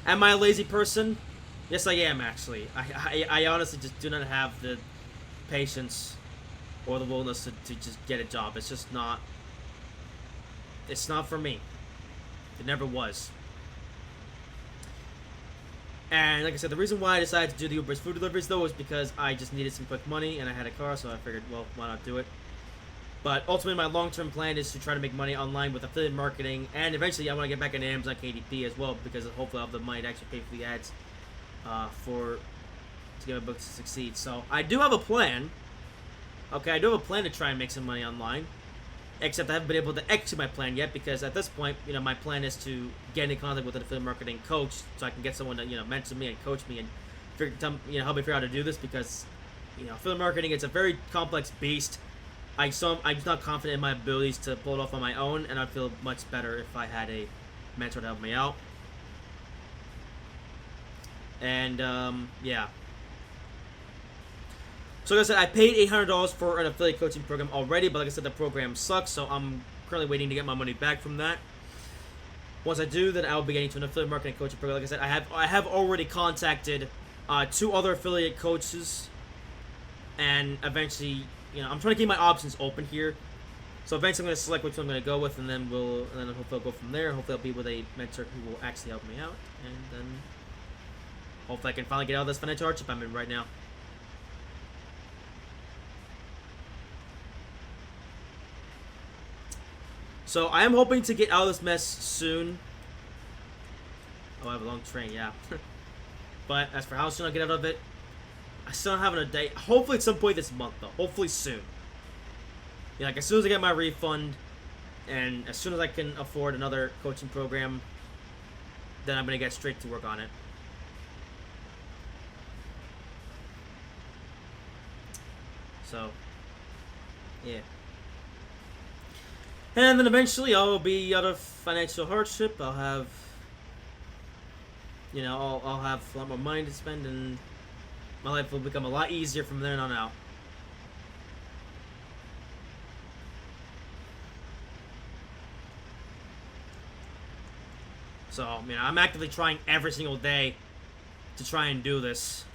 Am I a lazy person? Yes, I am, actually. I honestly just do not have the patience or the willingness to just get a job. It's just not... It's not for me. It never was. And like I said, the reason why I decided to do the Uber Eats food deliveries, though, was because I just needed some quick money, and I had a car, so I figured, well, why not do it? But ultimately, my long-term plan is to try to make money online with affiliate marketing, and eventually I want to get back into Amazon KDP as well, because hopefully I'll have the money to actually pay for the ads to get my book to succeed. So I do have a plan. Okay, I do have a plan to try and make some money online. except I haven't been able to execute my plan yet because at this point, my plan is to get in contact with an affiliate marketing coach so I can get someone to, mentor me and coach me and help me figure out how to do this because, affiliate marketing, it's a very complex beast. I'm not confident in my abilities to pull it off on my own, and I'd feel much better if I had a mentor to help me out. And, yeah. So like I said, I paid $800 for an affiliate coaching program already, but like I said, the program sucks, so I'm currently waiting to get my money back from that. Once I do, then I'll be getting to an affiliate marketing coaching program. Like I said, I have already contacted 2 other affiliate coaches, and eventually, I'm trying to keep my options open here. So eventually, I'm going to select which one I'm going to go with, and then hopefully I'll go from there. Hopefully, I'll be with a mentor who will actually help me out, and then hopefully I can finally get out of this financial hardship I'm in right now. So I am hoping to get out of this mess soon. Oh, I have a long train, yeah. But as for how soon I'll get out of it, I still don't have a date. Hopefully at some point this month, though. Hopefully soon. Yeah, like as soon as I get my refund, and as soon as I can afford another coaching program, then I'm going to get straight to work on it. So, yeah. And then eventually I'll be out of financial hardship. I'll have, I'll have a lot more money to spend, and my life will become a lot easier from then on out. So, I'm actively trying every single day to try and do this.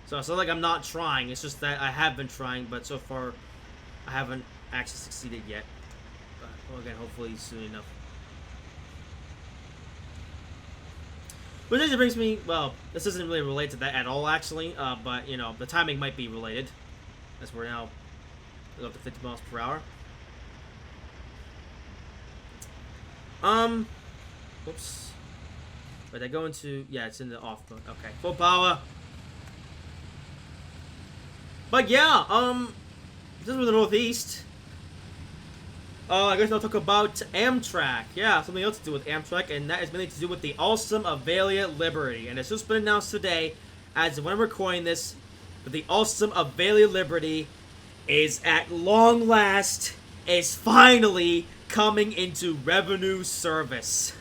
So it's not like I'm not trying. It's just that I have been trying, but so far I haven't actually succeeded yet. Well, again, hopefully soon enough. Which actually brings me, well, this doesn't really relate to that at all, actually, but, the timing might be related, as we're now up to 50 miles per hour. Whoops. Wait, I go into, yeah, it's in the off mode. Okay, full power. But yeah, this is the Northeast. I guess I'll talk about Amtrak. Yeah, something else to do with Amtrak, and that is mainly to do with the awesome Avelia Liberty. And it's just been announced today, as when I'm recording this, that the awesome Avelia Liberty is at long last, is finally coming into revenue service.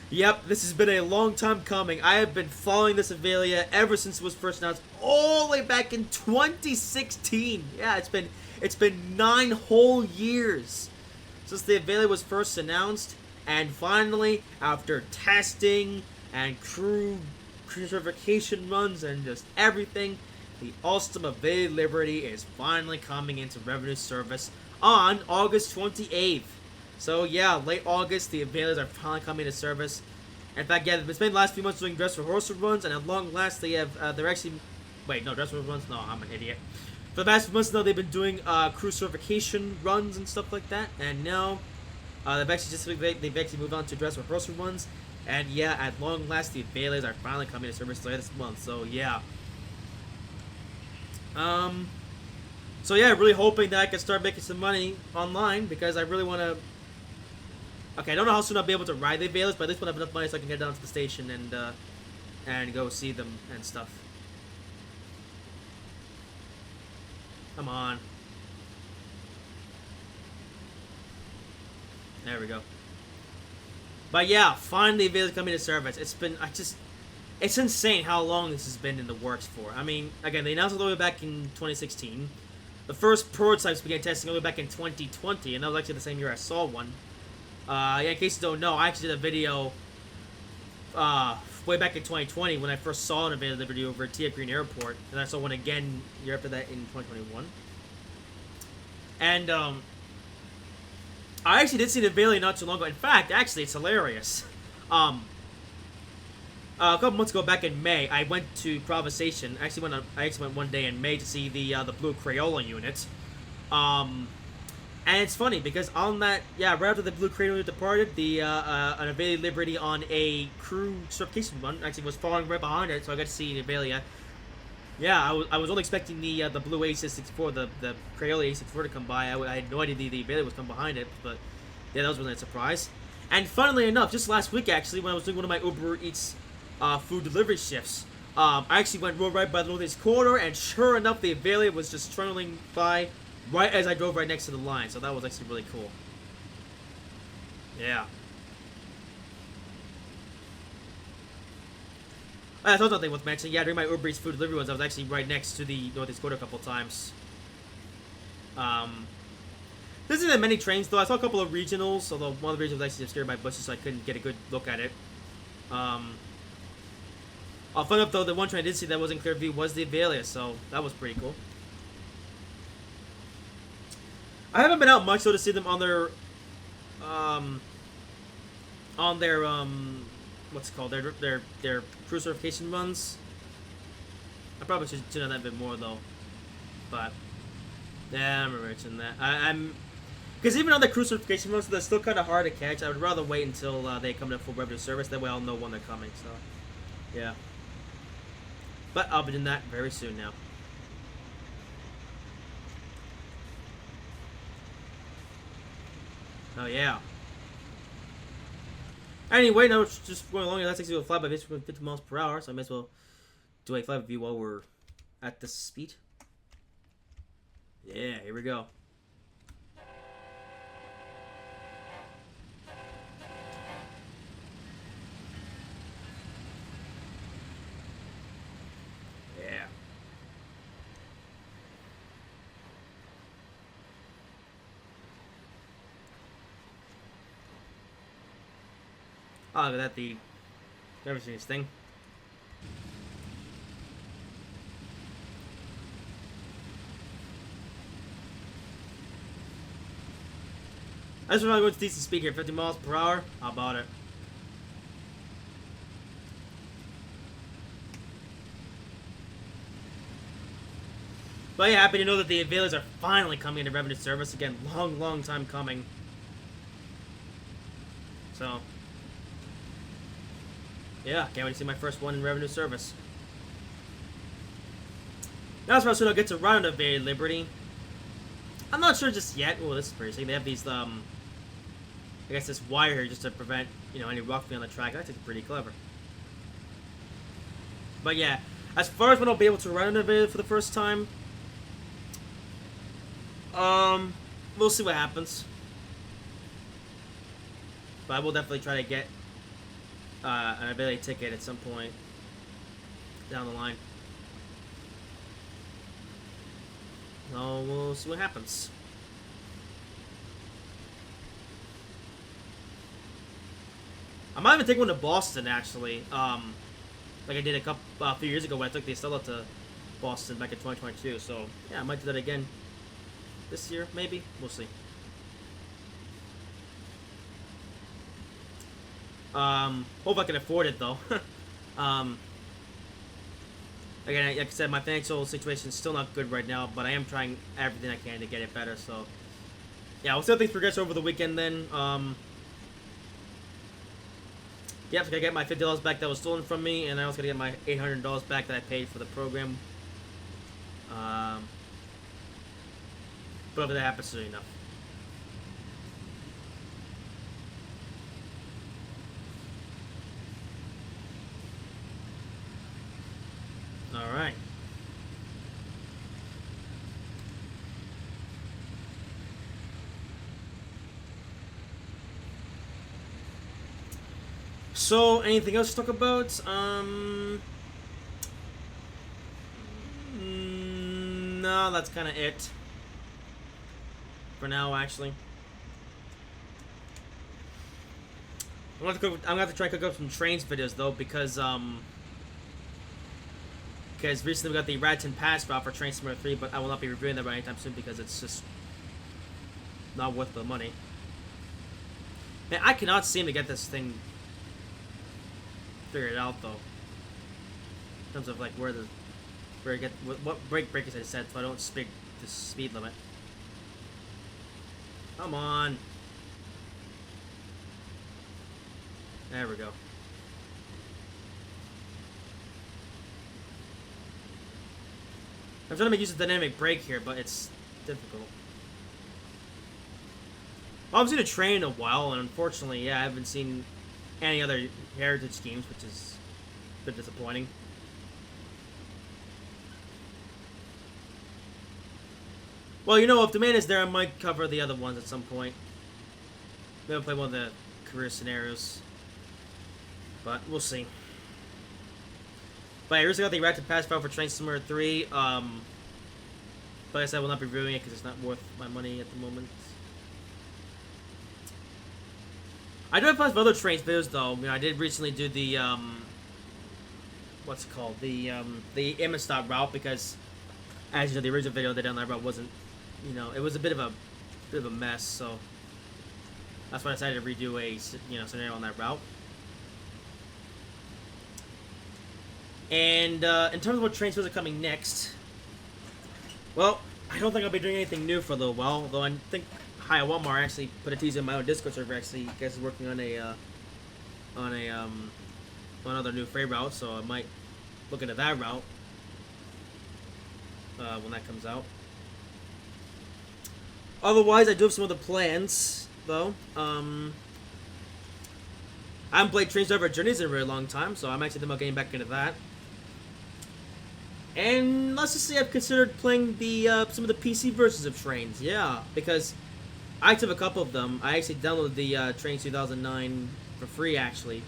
Yep, this has been a long time coming. I have been following this Avelia ever since it was first announced, all the way back in 2016. Yeah, it's been 9 whole years since the Avelia was first announced, and finally, after testing and crew certification runs and just everything, the awesome Avelia Liberty is finally coming into revenue service on August 28th. So yeah, late August, the Avelias are finally coming into service. In fact, yeah, it's been the last few months doing dress rehearsal runs, and at long last, they have, they're actually, wait, no, dress rehearsal runs? No, I'm an idiot. For the past few months now, they've been doing crew certification runs and stuff like that, and now they've actually moved on to dress rehearsal runs, and yeah, at long last, the Avelias are finally coming to service later this month. So yeah, so yeah, really hoping that I can start making some money online because I really want to. Okay, I don't know how soon I'll be able to ride the Avelias, but at least when I have enough money so I can get down to the station and go see them and stuff. Come on. There we go. But yeah, finally Avelia's coming to service. It's insane how long this has been in the works for. I mean, again, they announced it all the way back in 2016. The first prototypes began testing all the way back in 2020, and that was actually the same year I saw one. Yeah, in case you don't know, I actually did a video way back in 2020 when I first saw an Avelia Liberty over at Tia Green Airport, and I saw one again year after that in 2021. And I actually did see an Avelia not too long ago. In fact, actually, it's hilarious. A couple months ago, back in May, I went to Provo Station. I actually went one day in May to see the blue Crayola unit. And it's funny because on that, yeah, right after the blue Crayola unit departed, an Avelia Liberty on a crew certification run actually was following right behind it, so I got to see an Avelia Yeah, I was only expecting the blue A64, the Crayola A64 to come by. I had no idea the Bailey was coming behind it, but yeah, that was really a surprise. And funnily enough, just last week actually, when I was doing one of my Uber Eats food delivery shifts, I actually went right by the Northeast corner, and sure enough, the Bailey was just trailing by right as I drove right next to the line. So that was actually really cool. Yeah. That's another thing worth mentioning. Yeah, during my Uber Eats food delivery ones, I was actually right next to the Northeast Corner a couple times. Um, this isn't many trains though. I saw a couple of regionals, although one of the regionals was actually obscured by bushes, so I couldn't get a good look at it. Fun enough though, the one train I did see that wasn't clear view was the Avalia, so that was pretty cool. I haven't been out much though to see them um, on their what's it called, their crew certification runs. I probably should tune on that a bit more though, but yeah, I'm mentioning that. I'm because even on the crew certification runs, they're still kind of hard to catch. I would rather wait until they come to full revenue service. That way, I'll know when they're coming. So, yeah. But I'll be doing that very soon now. Oh yeah. Anyway, now it's just going along. That's actually a fly by basically 50 miles per hour, so I may as well do a fly review while we're at this speed. Yeah, here we go. Yeah. Oh, look at that, the never seen this thing. I just want to go to decent speed here, 50 miles per hour. How about it? But yeah, happy to know that the Availers are finally coming into revenue service again. Long time coming. So, yeah, can't wait to see my first one in revenue service. Now, as soon I'll get to run on Availed Liberty. I'm not sure just yet. Oh, this is pretty sick. They have these, I guess this wire here just to prevent, any rough on the track. That's pretty clever. But yeah, as far as when I'll be able to run on Availed for the first time, we'll see what happens. But I will definitely try to get an ability ticket at some point down the line. So we'll see what happens. I might even take one to Boston actually. Like I did a few years ago when I took the Estella to Boston back in 2022. So yeah, I might do that again this year, maybe. We'll see. Hope I can afford it though. Again, like I said, my financial situation is still not good right now, but I am trying everything I can to get it better. So yeah, we'll see how things progress over the weekend then. Yep, so I gotta get my $50 back that was stolen from me, and I also gotta get my $800 back that I paid for the program. But that happens soon enough. Alright. So, anything else to talk about? No, that's kind of it. For now, actually. I'm gonna have to try to cook up some trains videos though, because recently we got the Radton Pass route for Train Simulator 3, but I will not be reviewing that anytime soon because it's just not worth the money. Man, I cannot seem to get this thing figured out though. In terms of like what brake breakers I set so I don't speed the speed limit. Come on. There we go. I'm trying to make use of dynamic brake here, but it's difficult. Well, I haven't seen a train in a while, and unfortunately, yeah, I haven't seen any other heritage schemes, which is a bit disappointing. Well, you know, if demand is there, I might cover the other ones at some point. Maybe I'll play one of the career scenarios. But we'll see. But I recently got the reactive pass file for Train Simulator 3. But I said I will not be reviewing it because it's not worth my money at the moment. I do have plans for other trains videos though. You know, I did recently do the what's it called? The Amistad route, because as you know, the original video they did on that route wasn't, you know, it was a bit of a mess, so that's why I decided to redo a, you know, scenario on that route. And in terms of what train shows are coming next, well, I don't think I'll be doing anything new for a little while. Though I think Hi Walmart actually put a teaser in my own Discord server. Actually, you guys are working on another new freight route, so I might look into that route when that comes out. Otherwise, I do have some other plans though. I haven't played Train Driver Journeys in a very long time, so I'm actually thinking about getting back into that. And let's just say I've considered playing the some of the PC versions of Trains, yeah, because I actually have a couple of them. I actually downloaded the Trains 2009 for free, actually,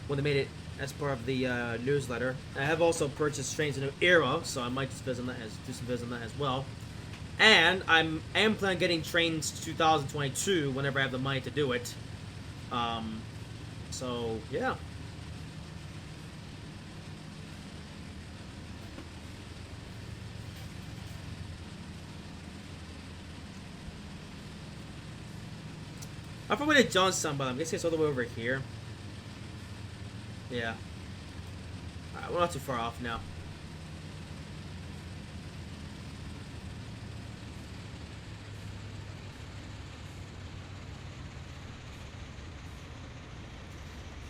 when they made it as part of the newsletter. I have also purchased Trains in an Era, so I might just do some visit on that as well. And I am planning on getting Trains 2022 whenever I have the money to do it. So yeah. I forgot where Johnstown, but I'm guessing it's all the way over here. Yeah. Alright, we're not too far off now.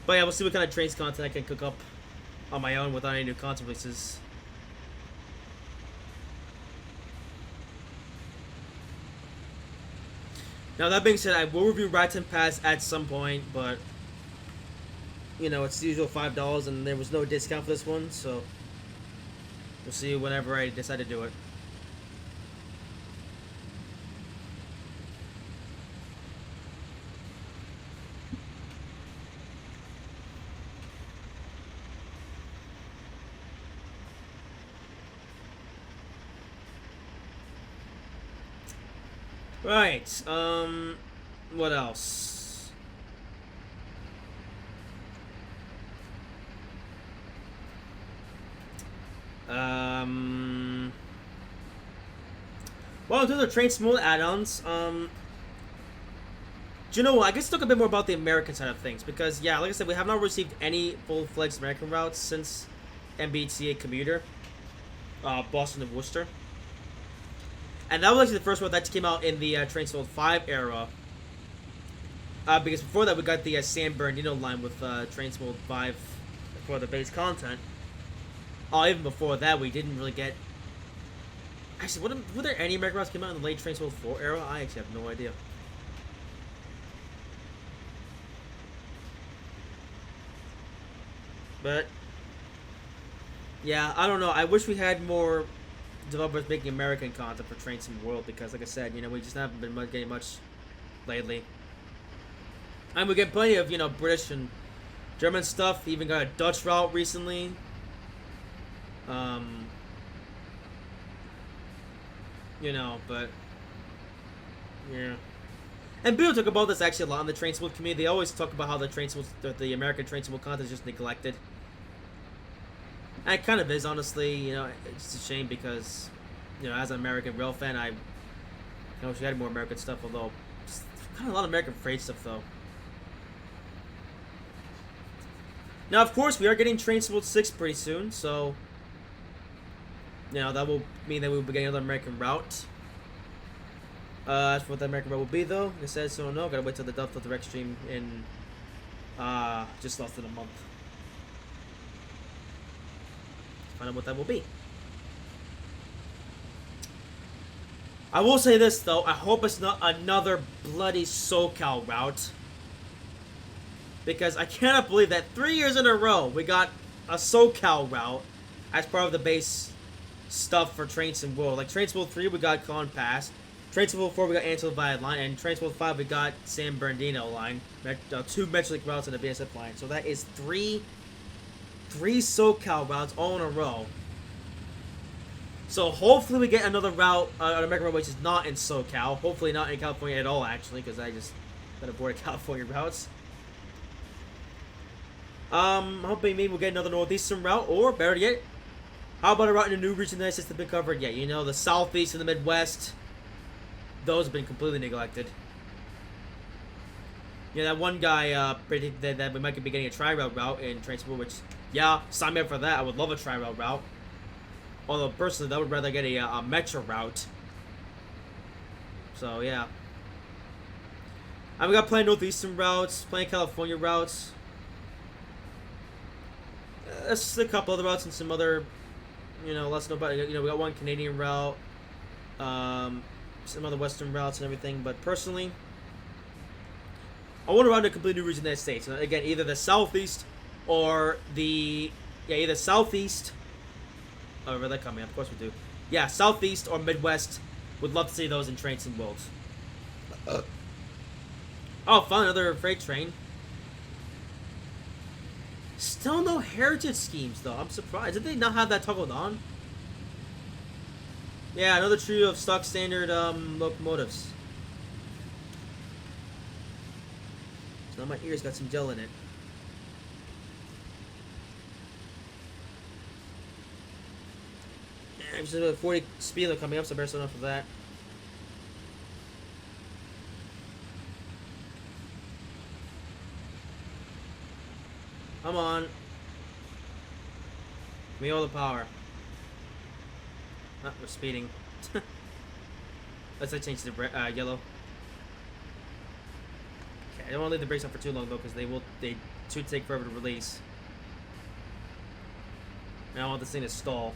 But yeah, we'll see what kind of trains content I can cook up on my own without any new content releases. Now that being said, I will review Ride Pass at some point, but you know, it's the usual $5 and there was no discount for this one, so we'll see whenever I decide to do it. Right, what else? Well, in terms of Train Smooth add-ons, do you know what? I guess talk a bit more about the American side of things, because, yeah, like I said, we have not received any full-fledged American routes since MBTA Commuter, Boston to Worcester. And that was actually the first one that came out in the Train Smooth 5 era. Because before that, we got the San Bernardino line with Train Smooth 5 for the base content. Oh, even before that, we didn't really get... Actually, were there any American routes that came out in the late Train Smooth 4 era? I actually have no idea. But... yeah, I don't know. I wish we had more developers making American content for Train Sim World, because, like I said, you know, we just haven't been getting much lately. And we get plenty of, you know, British and German stuff. Even got a Dutch route recently. You know, but yeah. And people talk about this actually a lot in the Train Smooth community. They always talk about how the American Train Smooth content is just neglected. And it kind of is, honestly. You know, it's a shame because, you know, as an American rail fan, I wish we had more American stuff. Although, just kind of a lot of American freight stuff though. Now, of course, we are getting Train Smooth 6 pretty soon, so you know, that will mean that we will be getting another American route. As for what the American route will be, though, like I said, so no, gotta wait till the Delta Direct stream in just less than a month. Find out what that will be. I will say this though, I hope it's not another bloody SoCal route. Because I cannot believe that 3 years in a row we got a SoCal route as part of the base stuff for Trains and World. Like Trains World 3 we got Con Pass, Trains World 4 we got Antelope Valley line, and Trains World 5 we got San Bernardino line. 2 Metrolink routes and a BSF line. So that is three SoCal routes all in a row. So hopefully we get another route, an American route which is not in SoCal. Hopefully not in California at all, actually, because I just got bored of California routes. Hoping maybe we'll get another northeastern route, or better yet, how about a route in a new region that hasn't been covered yet? You know, the southeast and the Midwest. Those have been completely neglected. Yeah, that one guy predicted that we might be getting a tri-route in Transport, which, yeah, sign me up for that. I would love a tri-route route. Although, personally, I would rather get a metro route. So, yeah. We got plenty of northeastern routes, plenty of California routes. Just a couple other routes and some other, you know, let's know about. You know, we got one Canadian route, some other Western routes and everything. But personally, I want to run a completely new region in the United States. Again, either the southeast or either southeast. Oh, where they're coming? Of course we do. Yeah, southeast or Midwest. Would love to see those in Trains and Worlds. Oh, fun! Another freight train. Still no heritage schemes though. I'm surprised. Did they not have that toggled on? Yeah, another trio of stock standard locomotives. So now my ears got some gel in it. Yeah, I'm just at 40 speed limit coming up, so I better start off with that. Come on. Give me all the power. Oh, we're speeding. Let's change to yellow. Okay, I don't want to leave the brakes on for too long though, because they should take forever to release. And I want this thing to stall.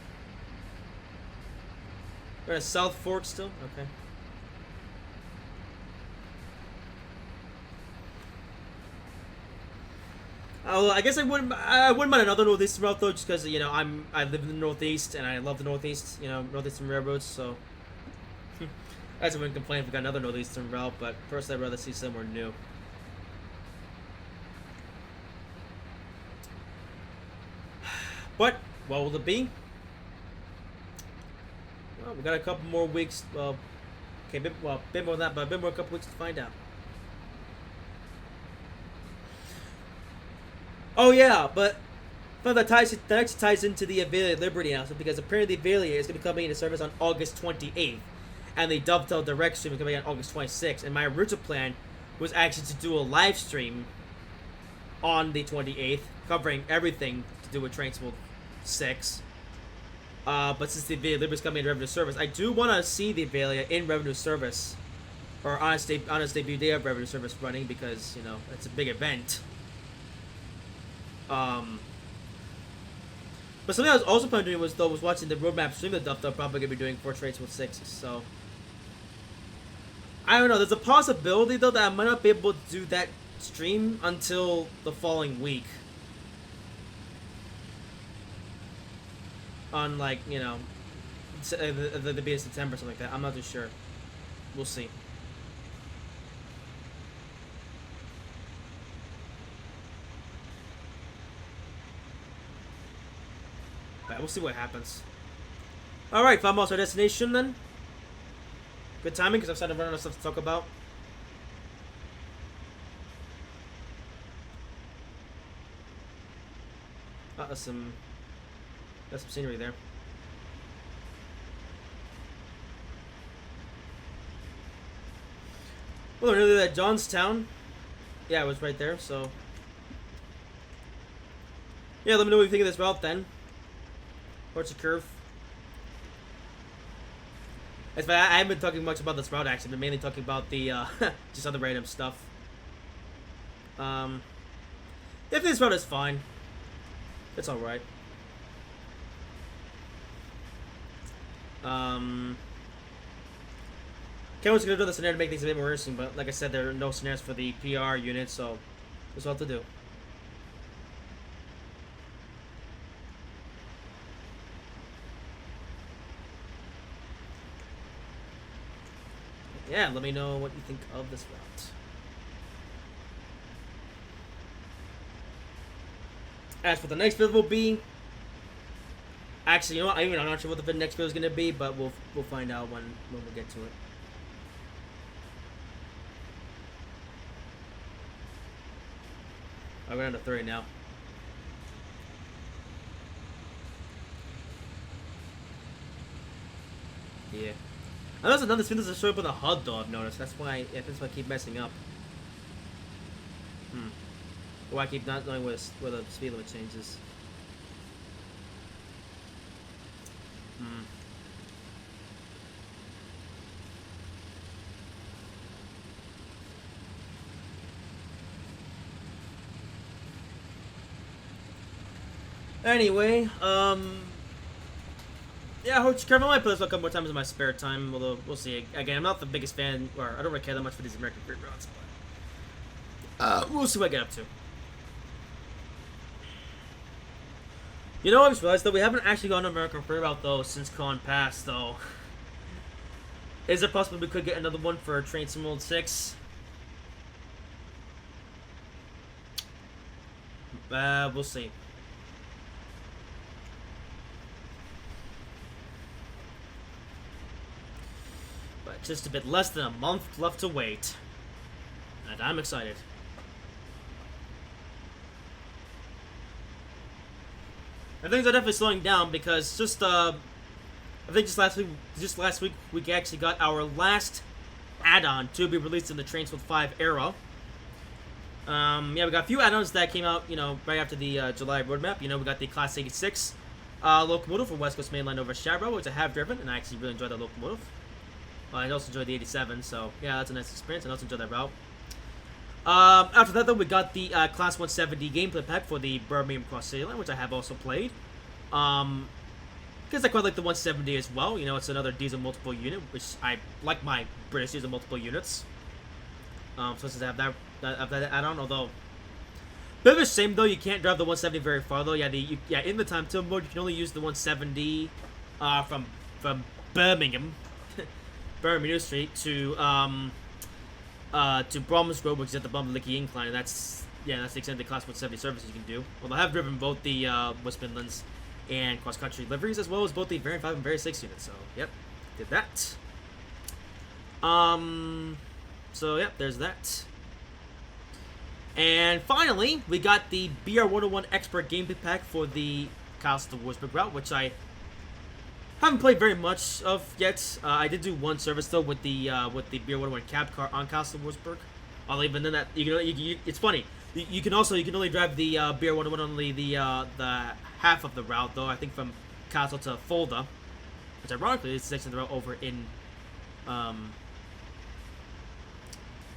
We're at South Fork still? Okay. I guess I wouldn't mind another northeastern route though, just because you know I live in the Northeast and I love the Northeast, you know, northeastern railroads. So I guess I wouldn't complain if we got another northeastern route, but first I'd rather see somewhere new. But what will it be? Well, we got a couple more weeks. Well, okay, bit more than that, but a bit more, a couple weeks to find out. Oh yeah, but that actually ties into the Avalia Liberty announcement, because apparently the Avalia is going to be coming into service on August 28th, and the Dovetail Direct Stream is coming on August 26th. And my original plan was actually to do a live stream on the 28th, covering everything to do with Trainsport 6. But since the Avalia Liberty is coming into revenue service, I do want to see the Avalia in revenue service, or on its debut day of revenue service running, because you know it's a big event. But something I was also planning on doing was watching the roadmap stream that I'm probably gonna be doing for Trainsport 6. So I don't know. There's a possibility though that I might not be able to do that stream until the following week. On like the beginning of September or something like that. I'm not too sure. We'll see. Alright, we'll see what happens. Alright, Vamos, our destination then. Good timing, because I've started running out of stuff to talk about. Oh, that's some scenery there. Well, we're nearly at Johnstown. Yeah, it was right there, so... Yeah, let me know what you think of this route then. Horseshoe Curve. I haven't been talking much about this route actually, but mainly talking about the just other random stuff. If this route is fine, it's all right. Ken was gonna do the scenario to make things a bit more interesting, but like I said, there are no scenarios for the PR unit, so that's all to do. Yeah, let me know what you think of this route. As for the next build will be, actually, you know what? I'm not sure what the next build is gonna be, but we'll find out when we get to it. We're down to 30 now. Yeah. And that's another spin doesn't show up on the HUD though, I've noticed. That's why I keep messing up. Or I keep not knowing where the speed limit changes. Anyway, yeah, Horseshoe Curve. I might play this a couple more times in my spare time, although we'll see. Again, I'm not the biggest fan, or I don't really care that much for these American Free routes, but we'll see what I get up to. You know, I just realized that we haven't actually gone to American Free route though since Con Pass, though. Is it possible we could get another one for Train Sim World 6? We'll see. But just a bit less than a month left to wait. And I'm excited. And things are definitely slowing down because just I think just last week we actually got our last add-on to be released in the Trains with 5 era. Yeah, we got a few add-ons that came out, you know, right after the July roadmap. You know, we got the Class 86 locomotive for West Coast Mainline over Shabro, which I have driven, and I actually really enjoyed that locomotive. I also enjoyed the 87, so yeah, that's a nice experience. I also enjoyed that route. After that, though, we got the Class 170 gameplay pack for the Birmingham Cross City Line, which I have also played. Because I quite like the 170 as well. You know, it's another diesel multiple unit, which I like my British diesel multiple units. So since I have that add-on, although bit of a shame though, you can't drive the 170 very far though. Yeah, in the time to mode, you can only use the 170 from Birmingham, Birmingham Street to Brom's Road, which is at the Bumblicky Incline, and that's the extent of the Class 170 services you can do. Well, I have driven both the West Midlands and cross country liveries, as well as both the Variant 5 and Variant 6 units. So, yep, did that. So, yep, there's that. And finally, we got the BR101 Expert Gameplay Pack for the Castle of Wurzburg route, which I haven't played very much of yet. I did do one service though with the BR101 cab car on Castle of Wurzburg. Although even then, that it's funny. You can only drive the BR101 only the half of the route though. I think from Castle to Fulda, which ironically is the section of the route over in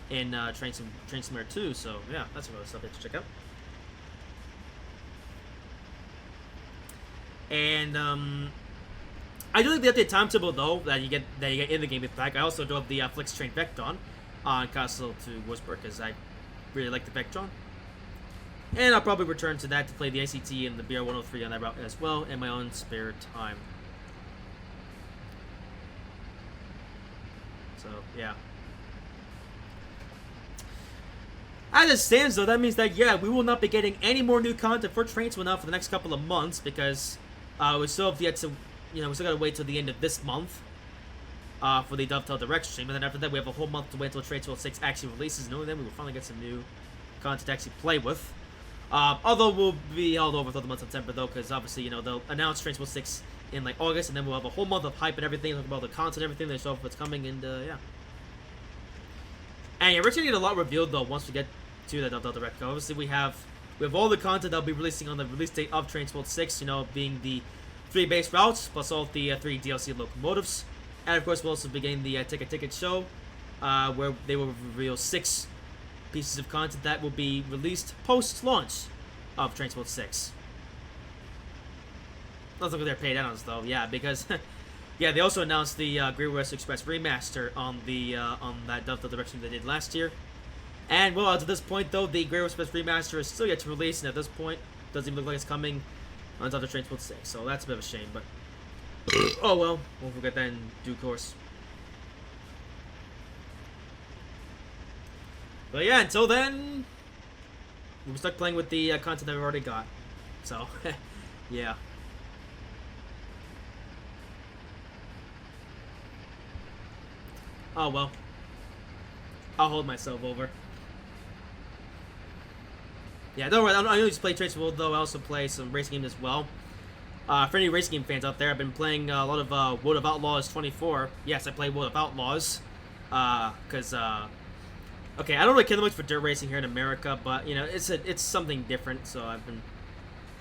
Train Simulator 2. So yeah, that's another subject to check out. And I do like the update timetable though that you get in the game pack. I also drove the Flex Train Vectron on Castle to Wurzburg because I really like the Vectron. And I'll probably return to that to play the ICT and the BR103 on that route as well in my own spare time. So yeah. As it stands though, that means that yeah, we will not be getting any more new content for Trains now for the next couple of months because we still have yet to, we still gotta wait till the end of this month for the Dovetail Direct stream, and then after that we have a whole month to wait until Trains World 6 actually releases, and only then we will finally get some new content to actually play with. Although we'll be held over till the month of September though, because obviously, they'll announce Trains World 6 in like August, and then we'll have a whole month of hype and everything, talk about the content and everything, they show off what's coming, and yeah. And yeah, we're gonna get a lot revealed though once we get to the Dovetail Direct. Obviously we have all the content that'll be releasing on the release date of Trains World 6, being the 3 base routes, plus all the 3 DLC locomotives. And of course we'll also be getting the Ticket show, where they will reveal 6 pieces of content that will be released post-launch of Trains World 6. Let's look at their paid add-ons though, yeah, because Yeah, they also announced the Great West Express remaster on the on that Dovetail Direction they did last year. And well, to this point though, the Great West Express remaster is still yet to release, and at this point, doesn't even look like it's coming until the Transport 6. So that's a bit of a shame, but oh well, we'll forget that in due course. But yeah, until then, we're stuck playing with the content that we've already got. So, yeah. Oh well. I'll hold myself over. Yeah, don't worry, I don't just play Trace World though, I also play some racing games as well. For any racing game fans out there, I've been playing a lot of World of Outlaws 24. Yes, I play World of Outlaws. Okay, I don't really care that much for dirt racing here in America, but, you know, it's something different, so I've been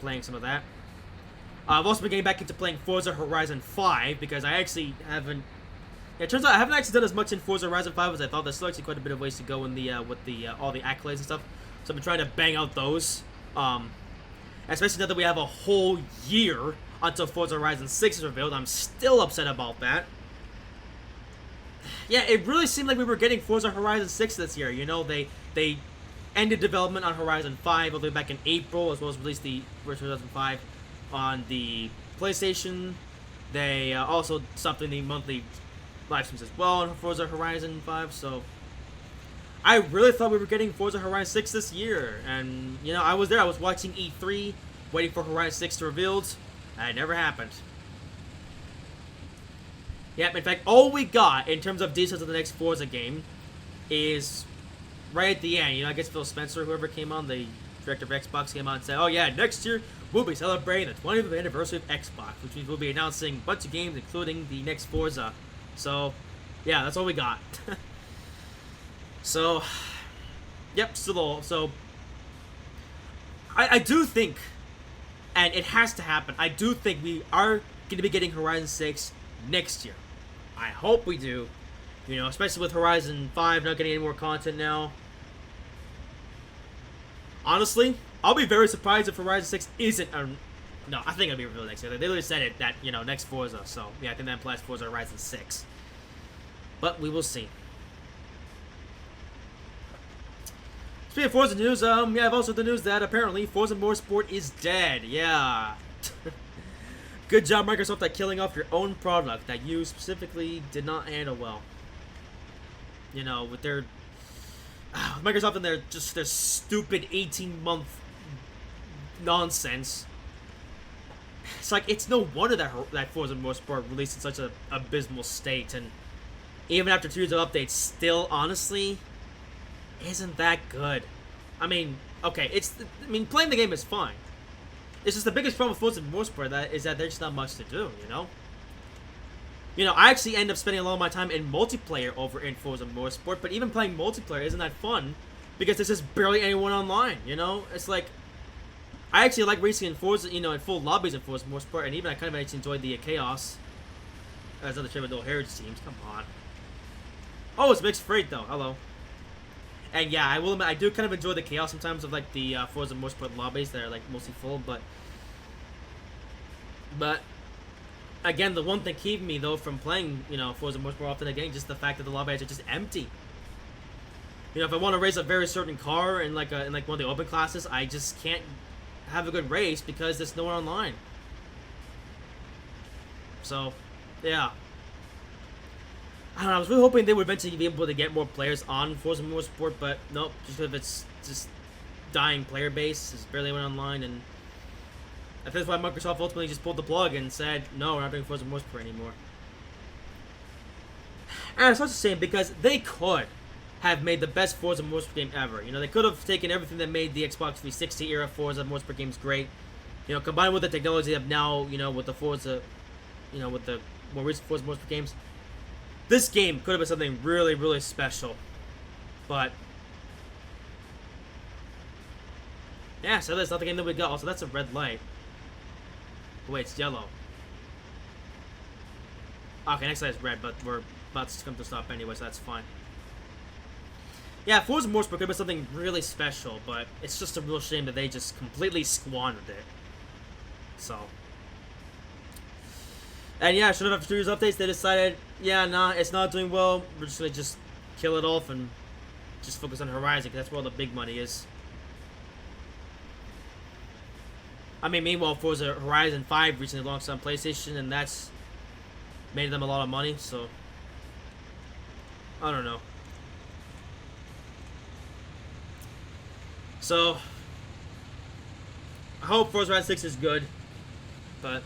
playing some of that. I've also been getting back into playing Forza Horizon 5, because I actually haven't... Yeah, it turns out I haven't actually done as much in Forza Horizon 5 as I thought. There's still actually quite a bit of ways to go in the with the all the accolades and stuff. So I've been trying to bang out those. Especially now that we have a whole year until Forza Horizon 6 is revealed. I'm still upset about that. Yeah, it really seemed like we were getting Forza Horizon 6 this year. You know, they ended development on Horizon 5 all the way back in April, as well as released the Forza Horizon 5 on the PlayStation. They also stopped doing the monthly live streams as well on Forza Horizon 5, so I really thought we were getting Forza Horizon 6 this year, and, you know, I was there, I was watching E3, waiting for Horizon 6 to be revealed, and it never happened. Yep, in fact, all we got in terms of details of the next Forza game is right at the end. You know, I guess Phil Spencer, whoever came on, the director of Xbox, came on and said, oh yeah, next year we'll be celebrating the 20th anniversary of Xbox, which means we'll be announcing a bunch of games, including the next Forza. So, yeah, that's all we got. So, yep, still, so, I do think, and it has to happen, I do think we are going to be getting Horizon 6 next year. I hope we do. You know, especially with Horizon 5 not getting any more content now. Honestly, I'll be very surprised if Horizon 6 isn't a... No, I think it'll be revealed next year. They literally said it, that, you know, next Forza. So, yeah, I think that implies Forza Horizon 6. But we will see. Speaking of Forza news, yeah, I've also the news that apparently Forza Motorsport is dead. Yeah. Good job, Microsoft, at killing off your own product that you specifically did not handle well. You know, with their... Microsoft and their stupid 18-month nonsense. It's like, it's no wonder that Forza Motorsport released in such an abysmal state, and even after 2 years of updates, still, honestly, isn't that good. I mean, okay, playing the game is fine. It's just the biggest problem with Forza Motorsport is that there's just not much to do, you know? You know, I actually end up spending a lot of my time in multiplayer over in Forza Motorsport, but even playing multiplayer isn't that fun because there's just barely anyone online, you know? It's like, I actually like racing in Forza, you know, in full lobbies in Forza Motorsport, and even I kind of actually enjoyed the chaos as other Triple Heritage teams. Come on. Oh, it's mixed freight though. Hello. And yeah, I will admit, I do kind of enjoy the chaos sometimes of like the Forza Motorsport lobbies that are like mostly full, but again, the one thing keeping me though from playing, you know, Forza Motorsport often again, just the fact that the lobbies are just empty. You know, if I want to race a very certain car in like one of the open classes, I just can't have a good race because there's no one online. So, yeah. I don't know, I was really hoping they would eventually be able to get more players on Forza Motorsport, but nope, just because it's just dying player base, there's barely anyone online, and I think that's why Microsoft ultimately just pulled the plug and said, no, we're not doing Forza Motorsport anymore. And it's such a shame because they could have made the best Forza Motorsport game ever. You know, they could have taken everything that made the Xbox 360 era Forza Motorsport games great, you know, combined with the technology they have now, you know, with the Forza, you know, with the more recent Forza Motorsport games. This game could have been something really, really special. But yeah, so that's not the game that we got. Also, that's a red light. Oh, wait, it's yellow. Okay, next light is red, but we're about to come to a stop anyway, so that's fine. Yeah, Forza Motorsport could have been something really special, but it's just a real shame that they just completely squandered it. So, And yeah, sure enough, after 2 years updates, they decided, yeah, nah, it's not doing well. We're just gonna just kill it off and just focus on Horizon, because that's where all the big money is. I mean, meanwhile, Forza Horizon 5 recently launched on PlayStation, and that's made them a lot of money, so I don't know. So I hope Forza Horizon 6 is good, but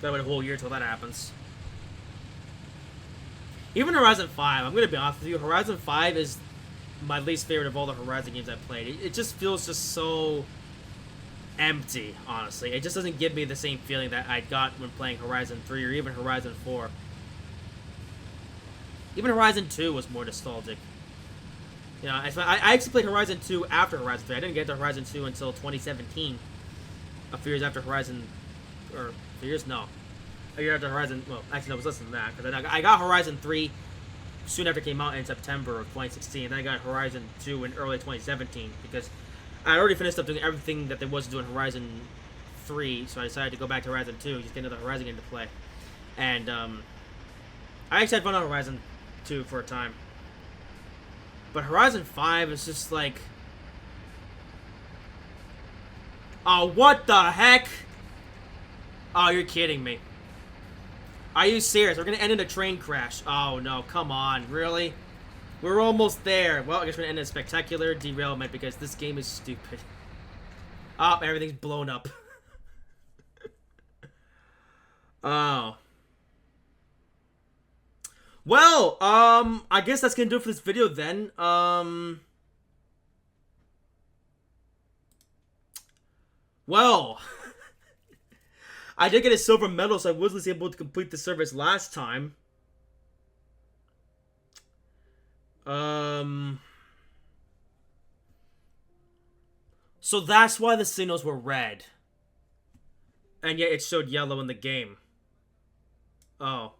gotta wait a whole year till that happens. Even Horizon 5, I'm gonna be honest with you, Horizon 5 is my least favorite of all the Horizon games I've played. It just feels just so empty, honestly. It just doesn't give me the same feeling that I got when playing Horizon 3 or even Horizon 4. Even Horizon 2 was more nostalgic. You know, I actually played Horizon 2 after Horizon 3. I didn't get to Horizon 2 until 2017. A few years after Horizon... Or, a few years? No. A year after Horizon... Well, actually, no, it was less than that. Because I got Horizon 3 soon after it came out in September of 2016. Then I got Horizon 2 in early 2017. Because I already finished up doing everything that there was to do in Horizon 3. So I decided to go back to Horizon 2. Just get another Horizon game to play. And, I actually had fun on Horizon 2 for a time. But Horizon 5 is just like... Oh, what the heck? Oh, you're kidding me. Are you serious? We're gonna end in a train crash. Oh, no. Come on. Really? We're almost there. Well, I guess we're gonna end in a spectacular derailment because this game is stupid. Oh, everything's blown up. Oh. Well, I guess that's gonna do it for this video then. Well, I did get a silver medal, so I was able to complete the service last time. So that's why the signals were red. And yet it showed yellow in the game. Oh.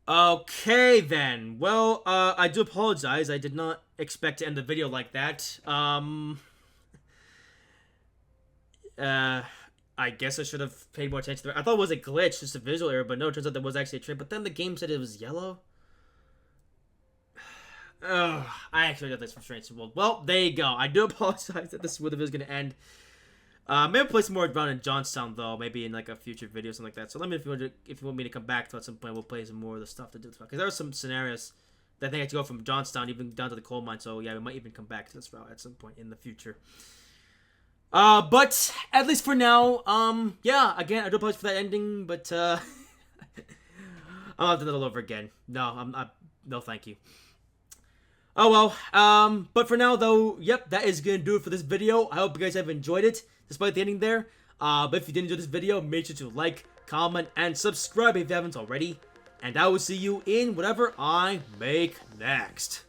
Okay, then. Well, I do apologize. I did not expect to end the video like that. I guess I should have paid more attention to it. I thought it was a glitch, just a visual error, but no, it turns out there was actually a train. But then the game said it was yellow. Ugh, I actually got this frustration. Well, there you go. I do apologize that this is where the video is going to end. Maybe play some more around in Johnstown though, maybe in like a future video or something like that. So let me know if you want me to come back to at some point. We'll play some more of the stuff to do because there are some scenarios that I think I have to go from Johnstown even down to the coal mine. So yeah, we might even come back to this route at some point in the future. But at least for now, yeah. Again, I do apologize for that ending, but I'll have to do it all over again. No, no, thank you. Oh well, but for now though, yep, that is gonna do it for this video. I hope you guys have enjoyed it, despite the ending there. But if you did enjoy this video, make sure to like, comment, and subscribe if you haven't already. And I will see you in whatever I make next.